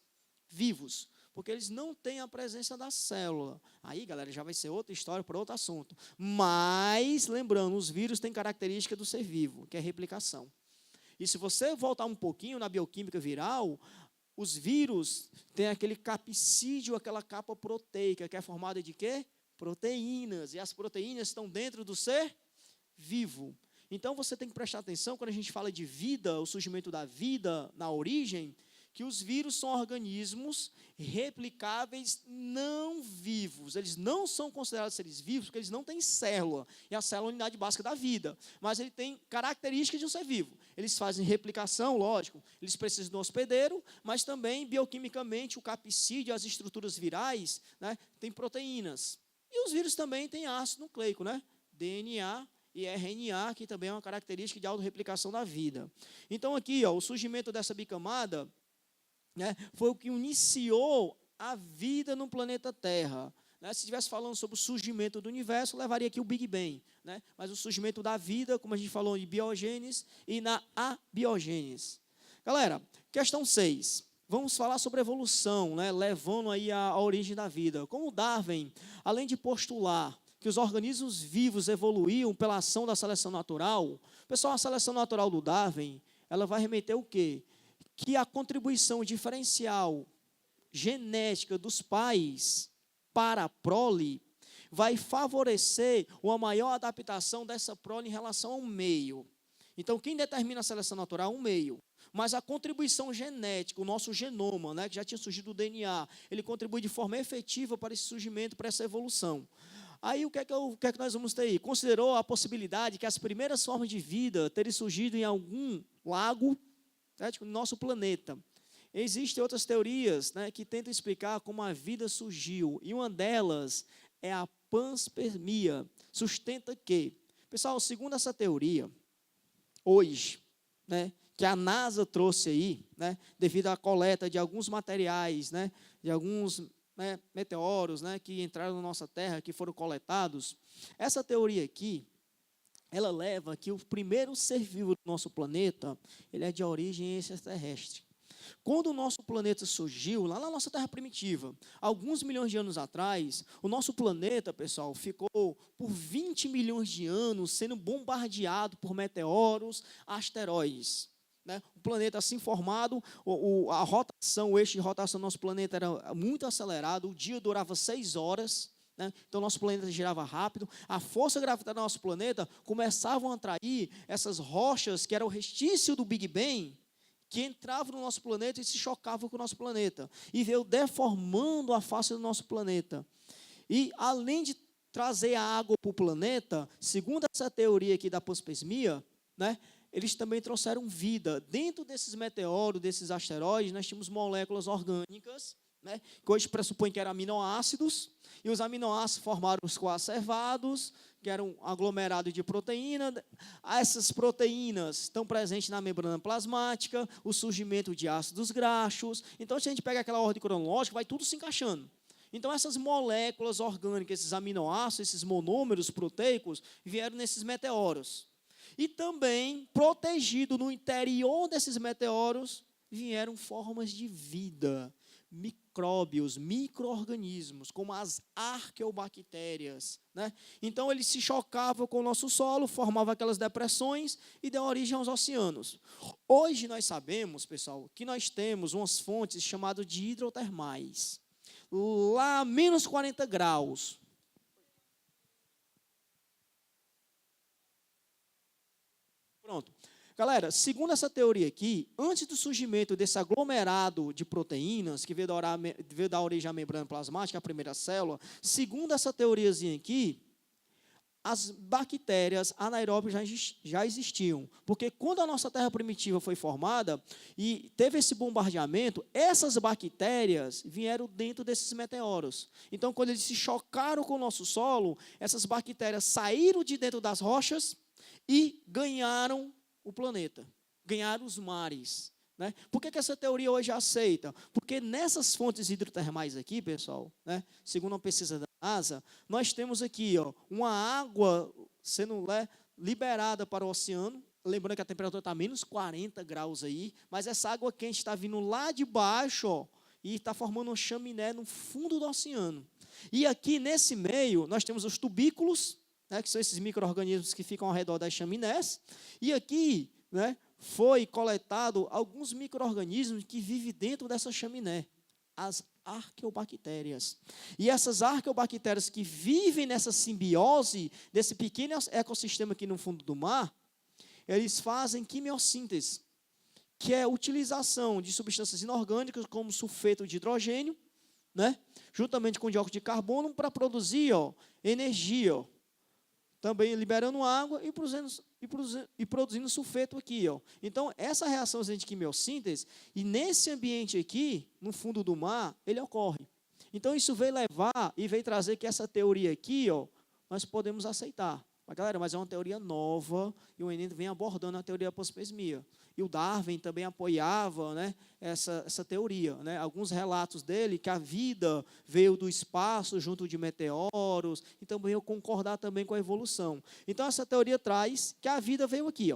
vivos, porque eles não têm a presença da célula. Aí, galera, já vai ser outra história para outro assunto. Mas, lembrando, os vírus têm característica do ser vivo, que é replicação. E se você voltar um pouquinho na bioquímica viral, os vírus têm aquele capsídeo, aquela capa proteica, que é formada de quê? Proteínas. E as proteínas estão dentro do ser vivo. Então, você tem que prestar atenção, quando a gente fala de vida, o surgimento da vida na origem, que os vírus são organismos replicáveis não vivos. Eles não são considerados seres vivos, porque eles não têm célula. E a célula é a unidade básica da vida. Mas ele tem características de um ser vivo. Eles fazem replicação, lógico. Eles precisam do hospedeiro, mas também, bioquimicamente, o capsídeo, as estruturas virais, né, tem proteínas. E os vírus também têm ácido nucleico, né? DNA e RNA, que também é uma característica de autorreplicação da vida. Então, aqui, o surgimento dessa bicamada, né, foi o que iniciou a vida no planeta Terra. Né? Se estivesse falando sobre o surgimento do universo, levaria aqui o Big Bang. Né? Mas o surgimento da vida, como a gente falou, de biogênese e na abiogênese. Galera, questão 6. Vamos falar sobre evolução, né, levando aí a origem da vida. Como Darwin, além de postular que os organismos vivos evoluíam pela ação da seleção natural, pessoal, a seleção natural do Darwin, ela vai remeter o quê? Que a contribuição diferencial genética dos pais para a prole vai favorecer uma maior adaptação dessa prole em relação ao meio. Então, quem determina a seleção natural é um meio. Mas a contribuição genética, o nosso genoma, né, que já tinha surgido o DNA, ele contribui de forma efetiva para esse surgimento, para essa evolução. Aí, o que é que nós vamos ter aí? Considerou a possibilidade que as primeiras formas de vida terem surgido em algum lago, né, no nosso planeta. Existem outras teorias, né, que tentam explicar como a vida surgiu. E uma delas é a panspermia. Sustenta que, pessoal, segundo essa teoria, hoje, né, que a NASA trouxe aí, né, devido à coleta de alguns materiais, né, de alguns meteoros, né, que entraram na nossa Terra, que foram coletados, essa teoria aqui, ela leva que o primeiro ser vivo do nosso planeta, ele é de origem extraterrestre. Quando o nosso planeta surgiu, lá na nossa Terra primitiva, alguns milhões de anos atrás, o nosso planeta, pessoal, ficou por 20 milhões de anos sendo bombardeado por meteoros, asteroides. Né? O planeta assim formado, a rotação, o eixo de rotação do nosso planeta era muito acelerado, o dia durava 6 horas, né? Então nosso planeta girava rápido, a força gravitária do nosso planeta começavam a atrair essas rochas que eram o restício do Big Bang, que entravam no nosso planeta e se chocavam com o nosso planeta, e veio deformando a face do nosso planeta. E além de trazer a água para o planeta, segundo essa teoria aqui da panspermia, né, eles também trouxeram vida. Dentro desses meteoros, desses asteroides, nós tínhamos moléculas orgânicas, né, que hoje pressupõe que eram aminoácidos, e os aminoácidos formaram os coacervados, que eram um aglomerado de proteína. Essas proteínas estão presentes na membrana plasmática, o surgimento de ácidos graxos. Então, se a gente pega aquela ordem cronológica, vai tudo se encaixando. Então, essas moléculas orgânicas, esses aminoácidos, esses monômeros proteicos, vieram nesses meteoros. E também, protegido no interior desses meteoros, vieram formas de vida, micróbios, micro-organismos, como as arqueobactérias, né? Então, eles se chocavam com o nosso solo, formavam aquelas depressões e deu origem aos oceanos. Hoje, nós sabemos, pessoal, que nós temos umas fontes chamadas de hidrotermais. Lá a menos 40 graus. Pronto. Galera, segundo essa teoria aqui, antes do surgimento desse aglomerado de proteínas, que veio dar origem à membrana plasmática, a primeira célula, segundo essa teoriazinha aqui, as bactérias anaeróbias já existiam. Porque quando a nossa Terra primitiva foi formada e teve esse bombardeamento, essas bactérias vieram dentro desses meteoros. Então, quando eles se chocaram com o nosso solo, essas bactérias saíram de dentro das rochas e ganharam o planeta, ganharam os mares. Né? Por que essa teoria hoje é aceita? Porque nessas fontes hidrotermais aqui, pessoal, né, segundo uma pesquisa da NASA, nós temos aqui uma água sendo liberada para o oceano. Lembrando que a temperatura está menos 40 graus aí, mas essa água quente está vindo lá de baixo e está formando uma chaminé no fundo do oceano. E aqui nesse meio nós temos os tubículos, né, que são esses micro-organismos que ficam ao redor das chaminés, e aqui, né, foi coletado alguns micro-organismos que vivem dentro dessa chaminé, as arqueobactérias. E essas arqueobactérias que vivem nessa simbiose, desse pequeno ecossistema aqui no fundo do mar, eles fazem quimiossíntese, que é a utilização de substâncias inorgânicas, como sulfeto de hidrogênio, né, juntamente com dióxido de carbono, para produzir energia, também liberando água e produzindo sulfeto aqui. Então, essa reação de quimiossíntese, e nesse ambiente aqui, no fundo do mar, ele ocorre. Então, isso veio levar e veio trazer que essa teoria aqui, nós podemos aceitar. Mas, galera, mas é uma teoria nova, e o Enem vem abordando a teoria da panspermia. E o Darwin também apoiava, né, essa teoria. Né? Alguns relatos dele, que a vida veio do espaço junto de meteoros, e também eu concordar também com a evolução. Então, essa teoria traz que a vida veio aqui,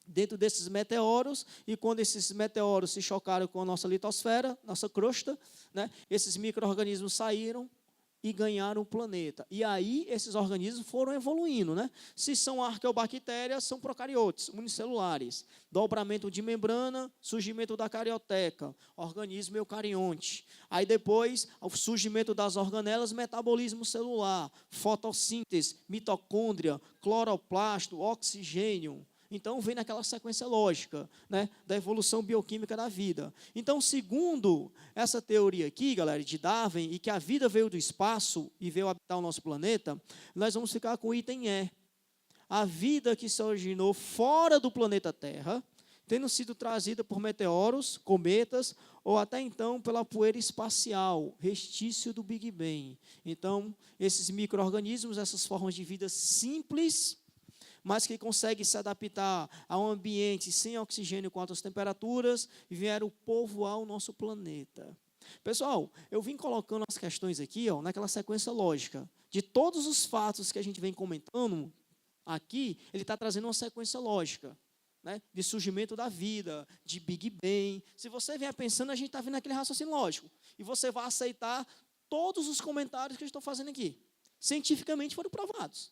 dentro desses meteoros, e quando esses meteoros se chocaram com a nossa litosfera, nossa crosta, né, esses micro-organismos saíram e ganharam o planeta. E aí, esses organismos foram evoluindo, né? Se são arqueobactérias, são procariotes, unicelulares. Dobramento de membrana, surgimento da carioteca, organismo eucarionte. Aí depois, o surgimento das organelas, metabolismo celular, fotossíntese, mitocôndria, cloroplasto, oxigênio. Então, vem naquela sequência lógica, né, da evolução bioquímica da vida. Então, segundo essa teoria aqui, galera, de Darwin, e que a vida veio do espaço e veio habitar o nosso planeta, nós vamos ficar com o item E. A vida que se originou fora do planeta Terra, tendo sido trazida por meteoros, cometas, ou até então pela poeira espacial, restício do Big Bang. Então, esses micro-organismos, essas formas de vida simples, mas que conseguem se adaptar a um ambiente sem oxigênio com altas temperaturas, e vieram povoar o nosso planeta. Pessoal, eu vim colocando as questões aqui, naquela sequência lógica. De todos os fatos que a gente vem comentando aqui, ele está trazendo uma sequência lógica, né, de surgimento da vida, de Big Bang. Se você vier pensando, a gente está vendo aquele raciocínio lógico. E você vai aceitar todos os comentários que eu estou fazendo aqui. Cientificamente foram provados.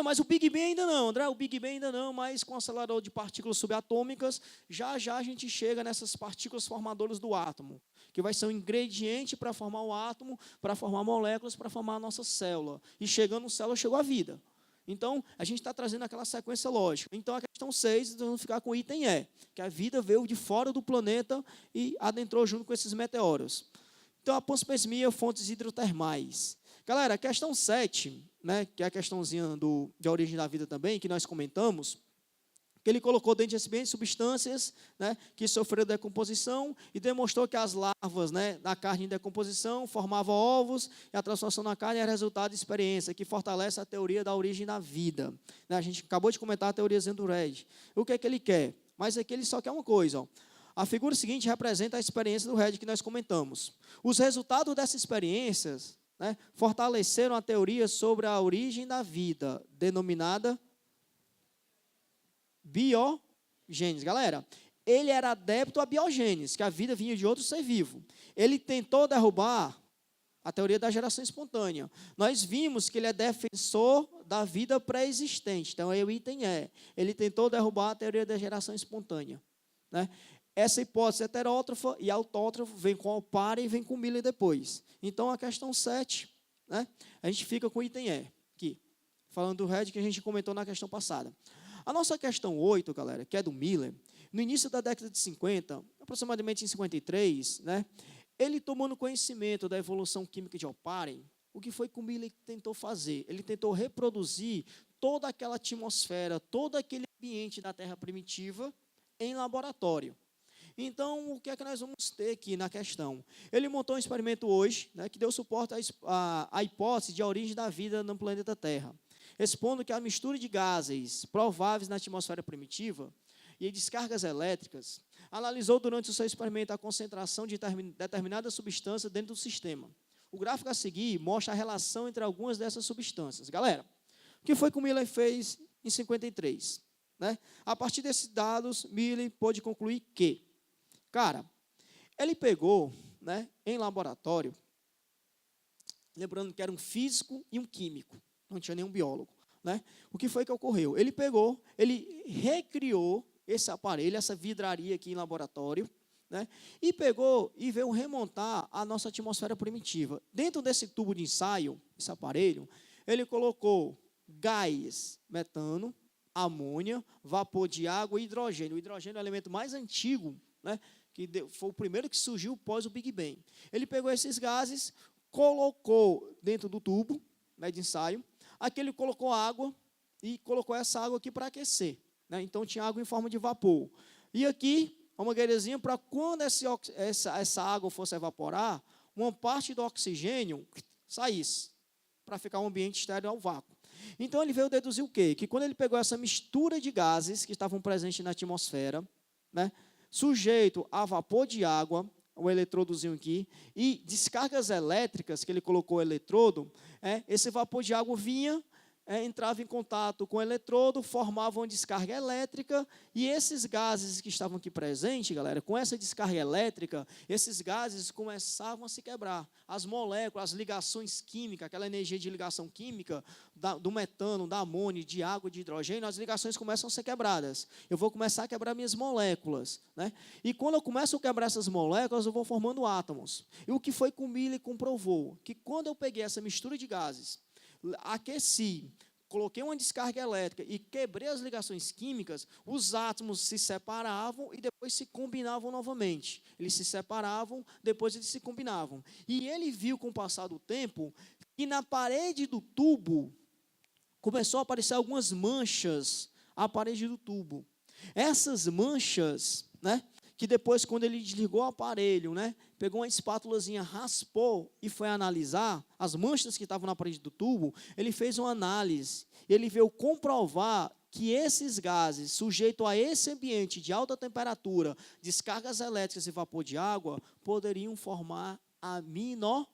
Mas o Big Bang ainda não, André, o Big Bang ainda não, mas com o acelerador de partículas subatômicas, já a gente chega nessas partículas formadoras do átomo, que vai ser um ingrediente para formar o átomo, para formar moléculas, para formar a nossa célula. E chegando célula, chegou a vida. Então, a gente está trazendo aquela sequência lógica. Então, a questão 6, vamos ficar com o item E, que a vida veio de fora do planeta e adentrou junto com esses meteoros. Então, a panspermia, fontes hidrotermais. Galera, a questão 7, né, que é a questãozinha da origem da vida também, que nós comentamos, que ele colocou dentro desse ambiente substâncias, né, que sofreram decomposição e demonstrou que as larvas, né, da carne em decomposição formavam ovos e a transformação na carne era resultado de experiência, que fortalece a teoria da origem da vida. Né, a gente acabou de comentar a teoria Zendured. O que é que ele quer? Mas aqui ele só quer uma coisa. Ó. A figura seguinte representa a experiência do Red que nós comentamos. Os resultados dessas experiências, né, fortaleceram a teoria sobre a origem da vida, denominada biogênese. Galera, ele era adepto à biogênese, que a vida vinha de outro ser vivo. Ele tentou derrubar a teoria da geração espontânea. Nós vimos que ele é defensor da vida pré-existente. Então, aí o item é, ele tentou derrubar a teoria da geração espontânea. Né? Essa hipótese heterótrofa e autótrofa vem com Alpare e vem com Miller depois. Então, a questão 7, né, a gente fica com o item E, aqui, falando do Red que a gente comentou na questão passada. A nossa questão 8, galera, que é do Miller, no início da década de 50, aproximadamente em 53, né, ele tomando conhecimento da evolução química de Alpare, o que foi que o Miller tentou fazer? Ele tentou reproduzir toda aquela atmosfera, todo aquele ambiente da Terra primitiva em laboratório. Então, o que é que nós vamos ter aqui na questão? Ele montou um experimento hoje, né, que deu suporte à hipótese de origem da vida no planeta Terra, expondo que a mistura de gases prováveis na atmosfera primitiva e descargas elétricas, analisou durante o seu experimento a concentração de determinada substância dentro do sistema. O gráfico a seguir mostra a relação entre algumas dessas substâncias. Galera, o que foi que o Miller fez em 53? Né? A partir desses dados, Miller pôde concluir que, cara, ele pegou, né, em laboratório, lembrando que era um físico e um químico, não tinha nenhum biólogo. Né? O que foi que ocorreu? Ele pegou, ele recriou esse aparelho, essa vidraria aqui em laboratório, né? E pegou e veio remontar a nossa atmosfera primitiva. Dentro desse tubo de ensaio, esse aparelho, ele colocou gás, metano, amônia, vapor de água e hidrogênio. O hidrogênio é o elemento mais antigo, né, que foi o primeiro que surgiu pós o Big Bang. Ele pegou esses gases, colocou dentro do tubo, né, de ensaio. Aqui ele colocou água e colocou essa água aqui para aquecer. Né? Então, tinha água em forma de vapor. E aqui, uma mangueirazinha para quando essa água fosse evaporar, uma parte do oxigênio saísse, para ficar um ambiente estéril ao vácuo. Então, ele veio deduzir o quê? Que quando ele pegou essa mistura de gases que estavam presentes na atmosfera, né, sujeito a vapor de água, o eletrodozinho aqui, e descargas elétricas, que ele colocou o eletrodo, esse vapor de água vinha, entrava em contato com o eletrodo, formava uma descarga elétrica, e esses gases que estavam aqui presentes, galera, com essa descarga elétrica, esses gases começavam a se quebrar. As moléculas, as ligações químicas, aquela energia de ligação química, do metano, da amônia, de água, de hidrogênio, as ligações começam a ser quebradas. Eu vou começar a quebrar minhas moléculas. Né? E quando eu começo a quebrar essas moléculas, eu vou formando átomos. E o que foi que o Miller comprovou? Que quando eu peguei essa mistura de gases, aqueci, coloquei uma descarga elétrica e quebrei as ligações químicas, os átomos se separavam e depois se combinavam novamente. Eles se separavam, depois eles se combinavam. E ele viu com o passar do tempo que na parede do tubo começou a aparecer algumas manchas à parede do tubo. Essas manchas, né, que depois, quando ele desligou o aparelho, né, pegou uma espátulazinha, raspou e foi analisar as manchas que estavam na parede do tubo, ele fez uma análise, ele veio comprovar que esses gases, sujeitos a esse ambiente de alta temperatura, descargas elétricas e vapor de água, poderiam formar aminoácidos.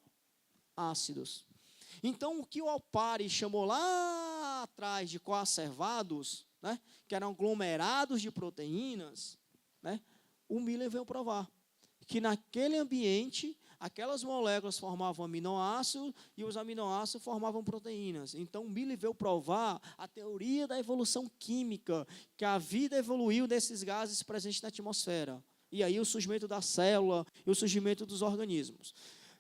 Então, o que o Alpare chamou lá atrás de coacervados, né, que eram aglomerados de proteínas, né, o Miller veio provar que naquele ambiente, aquelas moléculas formavam aminoácidos e os aminoácidos formavam proteínas. Então, o Miller veio provar a teoria da evolução química, que a vida evoluiu desses gases presentes na atmosfera. E aí o surgimento da célula e o surgimento dos organismos.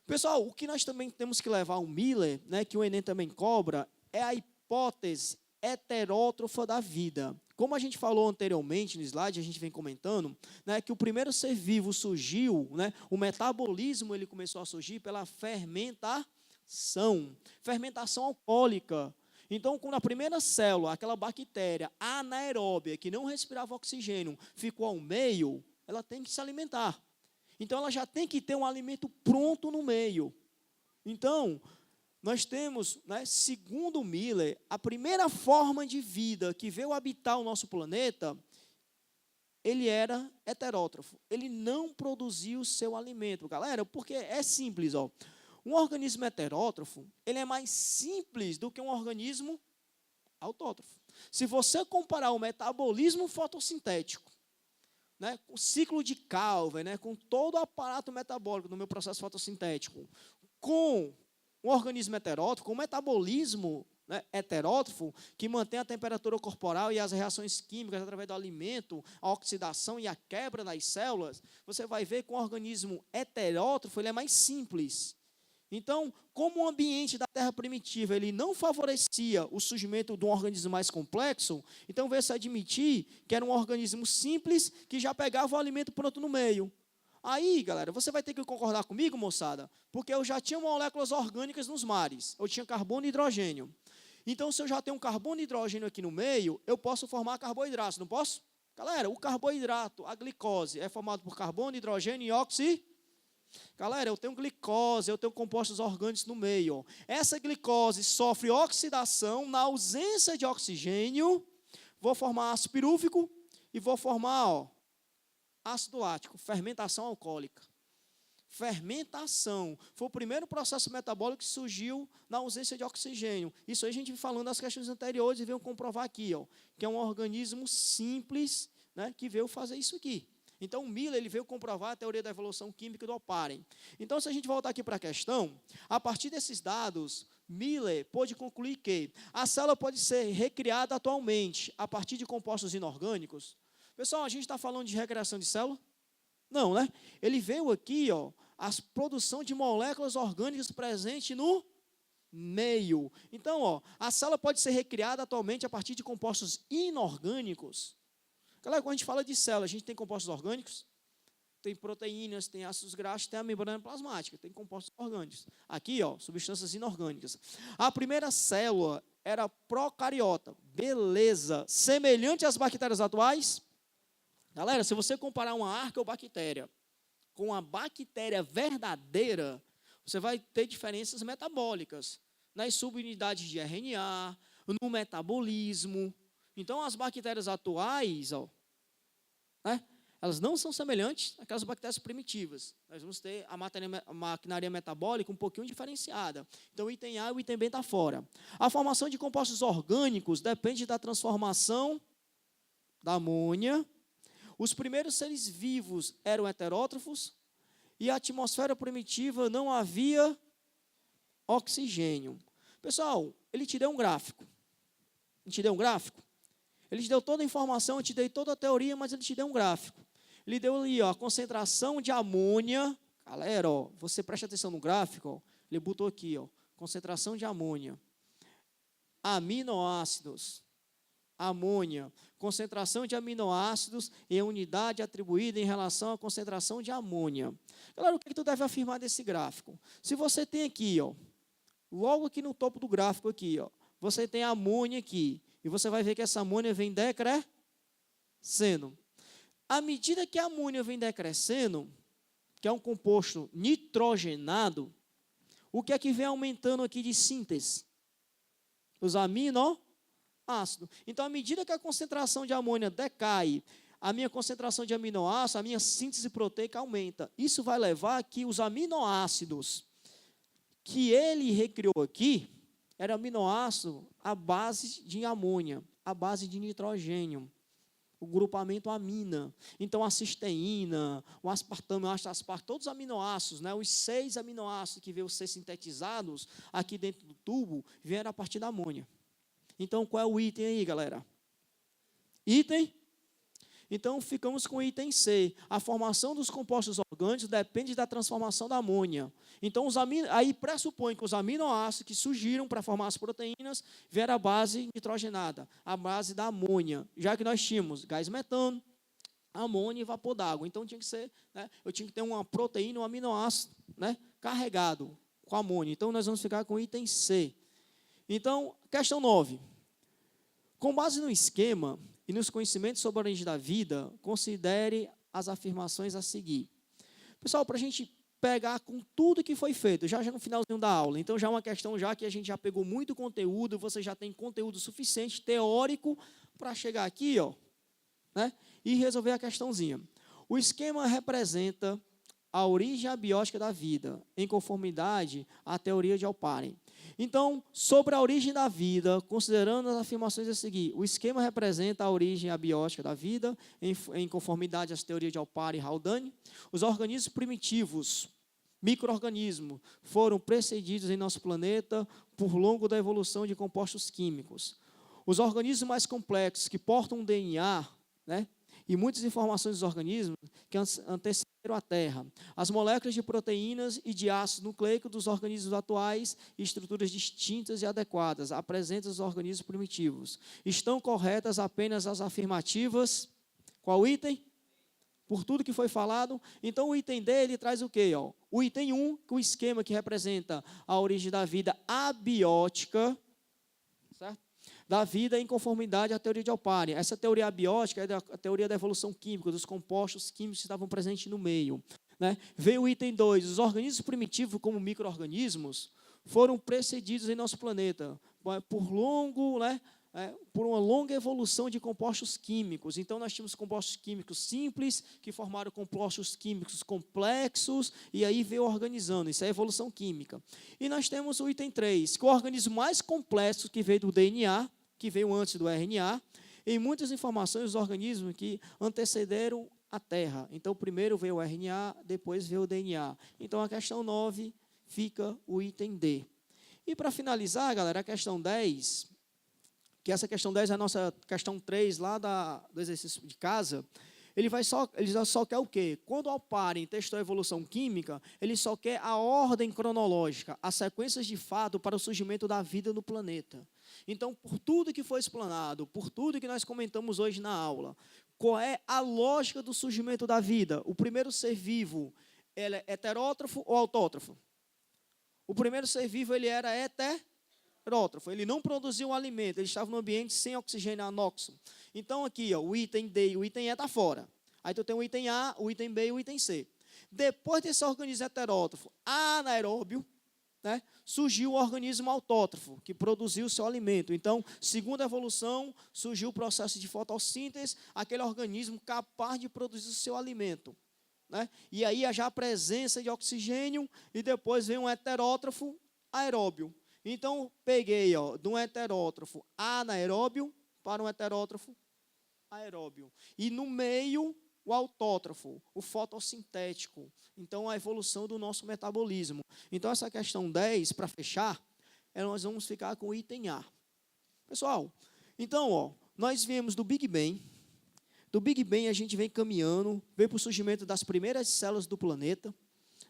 Pessoal, o que nós também temos que levar ao Miller, né, que o Enem também cobra, é a hipótese heterótrofa da vida. Como a gente falou anteriormente no slide, a gente vem comentando, né, que o primeiro ser vivo surgiu, né, o metabolismo ele começou a surgir pela fermentação alcoólica. Então, quando a primeira célula, aquela bactéria anaeróbia, que não respirava oxigênio, ficou ao meio, ela tem que se alimentar. Então, ela já tem que ter um alimento pronto no meio. Então, nós temos, né, segundo Miller, a primeira forma de vida que veio habitar o nosso planeta, ele era heterótrofo. Ele não produzia o seu alimento, galera, porque é simples, ó. Um organismo heterótrofo, ele é mais simples do que um organismo autótrofo. Se você comparar o metabolismo fotossintético, né, com o ciclo de Calvin, né, com todo o aparato metabólico do meu processo fotossintético, com um organismo heterótrofo, com um metabolismo, né, heterótrofo, que mantém a temperatura corporal e as reações químicas através do alimento, a oxidação e a quebra das células, você vai ver que um organismo heterótrofo ele é mais simples. Então, como o ambiente da Terra primitiva ele não favorecia o surgimento de um organismo mais complexo, então veio se admitir que era um organismo simples que já pegava o alimento pronto no meio. Aí, galera, você vai ter que concordar comigo, moçada, porque eu já tinha moléculas orgânicas nos mares, eu tinha carbono e hidrogênio. Então, se eu já tenho um carbono e hidrogênio aqui no meio, eu posso formar carboidrato, não posso? Galera, o carboidrato, a glicose, é formado por carbono, hidrogênio e oxigênio. Galera, eu tenho glicose, eu tenho compostos orgânicos no meio. Essa glicose sofre oxidação, na ausência de oxigênio, vou formar ácido pirúvico e vou formar ácido lático, fermentação alcoólica. Fermentação foi o primeiro processo metabólico que surgiu na ausência de oxigênio. Isso aí a gente falando das questões anteriores e veio comprovar aqui, que é um organismo simples, né, que veio fazer isso aqui. Então, o Miller ele veio comprovar a teoria da evolução química do Oparin. Então, se a gente voltar aqui para a questão, a partir desses dados, Miller pôde concluir que a célula pode ser recriada atualmente a partir de compostos inorgânicos. Pessoal, a gente está falando de recriação de célula? Não, né? Ele veio aqui, a produção de moléculas orgânicas presentes no meio. Então, a célula pode ser recriada atualmente a partir de compostos inorgânicos. Galera, quando a gente fala de célula, a gente tem compostos orgânicos, tem proteínas, tem ácidos graxos, tem a membrana plasmática, tem compostos orgânicos. Aqui, substâncias inorgânicas. A primeira célula era procariota, beleza, semelhante às bactérias atuais. Galera, se você comparar uma arqueobactéria com a bactéria verdadeira, você vai ter diferenças metabólicas nas subunidades de RNA, no metabolismo. Então, as bactérias atuais, né, elas não são semelhantes àquelas bactérias primitivas. Nós vamos ter a maquinaria metabólica um pouquinho diferenciada. Então, o item A e o item B está fora. A formação de compostos orgânicos depende da transformação da amônia. Os primeiros seres vivos eram heterótrofos e a atmosfera primitiva não havia oxigênio. Pessoal, ele te deu um gráfico. Ele te deu um gráfico? Ele te deu toda a informação, eu te dei toda a teoria, mas ele te deu um gráfico. Ele deu ali, a concentração de amônia. Galera, você presta atenção no gráfico, ele botou aqui, concentração de amônia. Aminoácidos. Amônia. Concentração de aminoácidos em unidade atribuída em relação à concentração de amônia. Galera, o que tu deve afirmar desse gráfico? Se você tem aqui, logo aqui no topo do gráfico aqui, você tem a amônia aqui. E você vai ver que essa amônia vem decrescendo. À medida que a amônia vem decrescendo, que é um composto nitrogenado, o que é que vem aumentando aqui de síntese? Os aminoácidos. Então, à medida que a concentração de amônia decai, a minha concentração de aminoácidos, a minha síntese proteica aumenta. Isso vai levar que os aminoácidos que ele recriou aqui, era aminoácido à base de amônia, à base de nitrogênio, o grupamento amina. Então, a cisteína, o aspartame, o aspartame, todos os aminoácidos, né, os 6 aminoácidos que veio ser sintetizados aqui dentro do tubo, vieram a partir da amônia. Então, qual é o item aí, galera? Item? Então, ficamos com o item C. A formação dos compostos orgânicos depende da transformação da amônia. Então, aí pressupõe que os aminoácidos que surgiram para formar as proteínas vieram a base nitrogenada, a base da amônia. Já que nós tínhamos gás metano, amônia e vapor d'água. Então, tinha que ser, né, eu tinha que ter uma proteína, um aminoácido, né, carregado com amônia. Então, nós vamos ficar com o item C. Então, questão 9. Com base no esquema e nos conhecimentos sobre a origem da vida, considere as afirmações a seguir. Pessoal, para a gente pegar com tudo que foi feito, já no finalzinho da aula, então já é uma questão já que a gente já pegou muito conteúdo, você já tem conteúdo suficiente, teórico, para chegar aqui, ó, né, e resolver a questãozinha. O esquema representa a origem abiótica da vida, em conformidade à teoria de Alparen. Então, sobre a origem da vida, considerando as afirmações a seguir, o esquema representa a origem abiótica da vida, em conformidade às teorias de Alparen e Haldane. Os organismos primitivos, micro-organismos, foram precedidos em nosso planeta por longo da evolução de compostos químicos. Os organismos mais complexos, que portam um DNA, né, e muitas informações dos organismos que antecederam a Terra. As moléculas de proteínas e de ácido nucleico dos organismos atuais e estruturas distintas e adequadas apresentam os organismos primitivos. Estão corretas apenas as afirmativas. Qual item? Por tudo que foi falado. Então, o item D, ele traz o quê? Ó? O item 1, o esquema que representa a origem da vida abiótica, certo? Da vida em conformidade à teoria de Alparen. Essa teoria abiótica é a teoria da evolução química, dos compostos químicos que estavam presentes no meio. Né? Veio o item 2, os organismos primitivos, como micro-organismos, foram precedidos em nosso planeta por uma longa evolução de compostos químicos. Então, nós tínhamos compostos químicos simples, que formaram compostos químicos complexos, e aí veio organizando. Isso é evolução química. E nós temos o item 3, que é o organismo mais complexo que veio do DNA, que veio antes do RNA, em muitas informações, os organismos que antecederam a Terra. Então, primeiro veio o RNA, depois veio o DNA. Então, a questão 9 fica o item D. E, para finalizar, galera, a questão 10, que essa questão 10 é a nossa questão 3 lá do exercício de casa, ele só quer o quê? Quando o Alparen testou a evolução química, ele só quer a ordem cronológica, as sequências de fato para o surgimento da vida no planeta. Então, por tudo que foi explanado, por tudo que nós comentamos hoje na aula, qual é a lógica do surgimento da vida? O primeiro ser vivo, ele é heterótrofo ou autótrofo? O primeiro ser vivo, ele era heterótrofo, ele não produzia um alimento, ele estava no ambiente sem oxigênio anóxico. Então, aqui, ó, o item D e o item E está fora. Aí tu tem o item A, o item B e o item C. Depois desse organismo heterótrofo anaeróbio, né, surgiu o organismo autótrofo, que produziu o seu alimento. Então, segundo a evolução, surgiu o processo de fotossíntese, aquele organismo capaz de produzir o seu alimento. Né? E aí, já a presença de oxigênio, e depois vem um heterótrofo aeróbio. Então, peguei de um heterótrofo anaeróbio para um heterótrofo aeróbio. E no meio, o autótrofo, o fotossintético. Então, a evolução do nosso metabolismo. Então, essa questão 10, para fechar, nós vamos ficar com o item A. Pessoal, então, nós viemos do Big Bang. Do Big Bang, a gente vem caminhando, vem para o surgimento das primeiras células do planeta,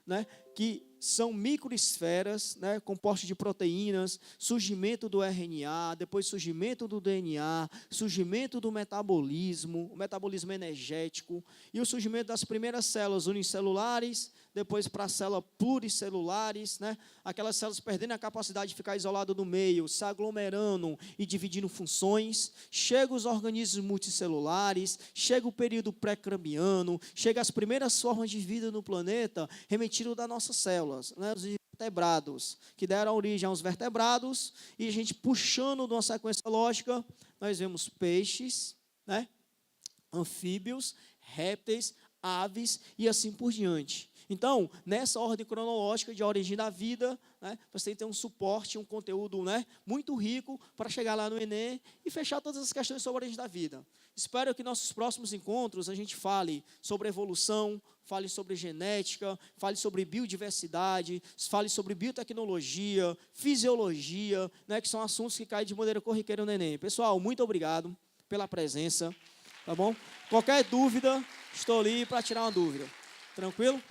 né, que são microesferas, né, compostas de proteínas, surgimento do RNA, depois surgimento do DNA, surgimento do metabolismo, o metabolismo energético, e o surgimento das primeiras células unicelulares, depois para células pluricelulares, né, aquelas células perdendo a capacidade de ficar isolado no meio, se aglomerando e dividindo funções, chega os organismos multicelulares, chega o período pré-cambriano, chega as primeiras formas de vida no planeta, remetido das nossas células, né, os vertebrados, que deram origem aos vertebrados, e a gente puxando de uma sequência lógica, nós vemos peixes, né, anfíbios, répteis, aves e assim por diante. Então, nessa ordem cronológica de origem da vida, né, você tem um suporte, um conteúdo, né, muito rico para chegar lá no Enem e fechar todas as questões sobre a origem da vida. Espero que nossos próximos encontros a gente fale sobre evolução, fale sobre genética, fale sobre biodiversidade, fale sobre biotecnologia, fisiologia, né, que são assuntos que caem de maneira corriqueira no Enem. Pessoal, muito obrigado pela presença, tá bom? Qualquer dúvida, estou ali para tirar uma dúvida. Tranquilo?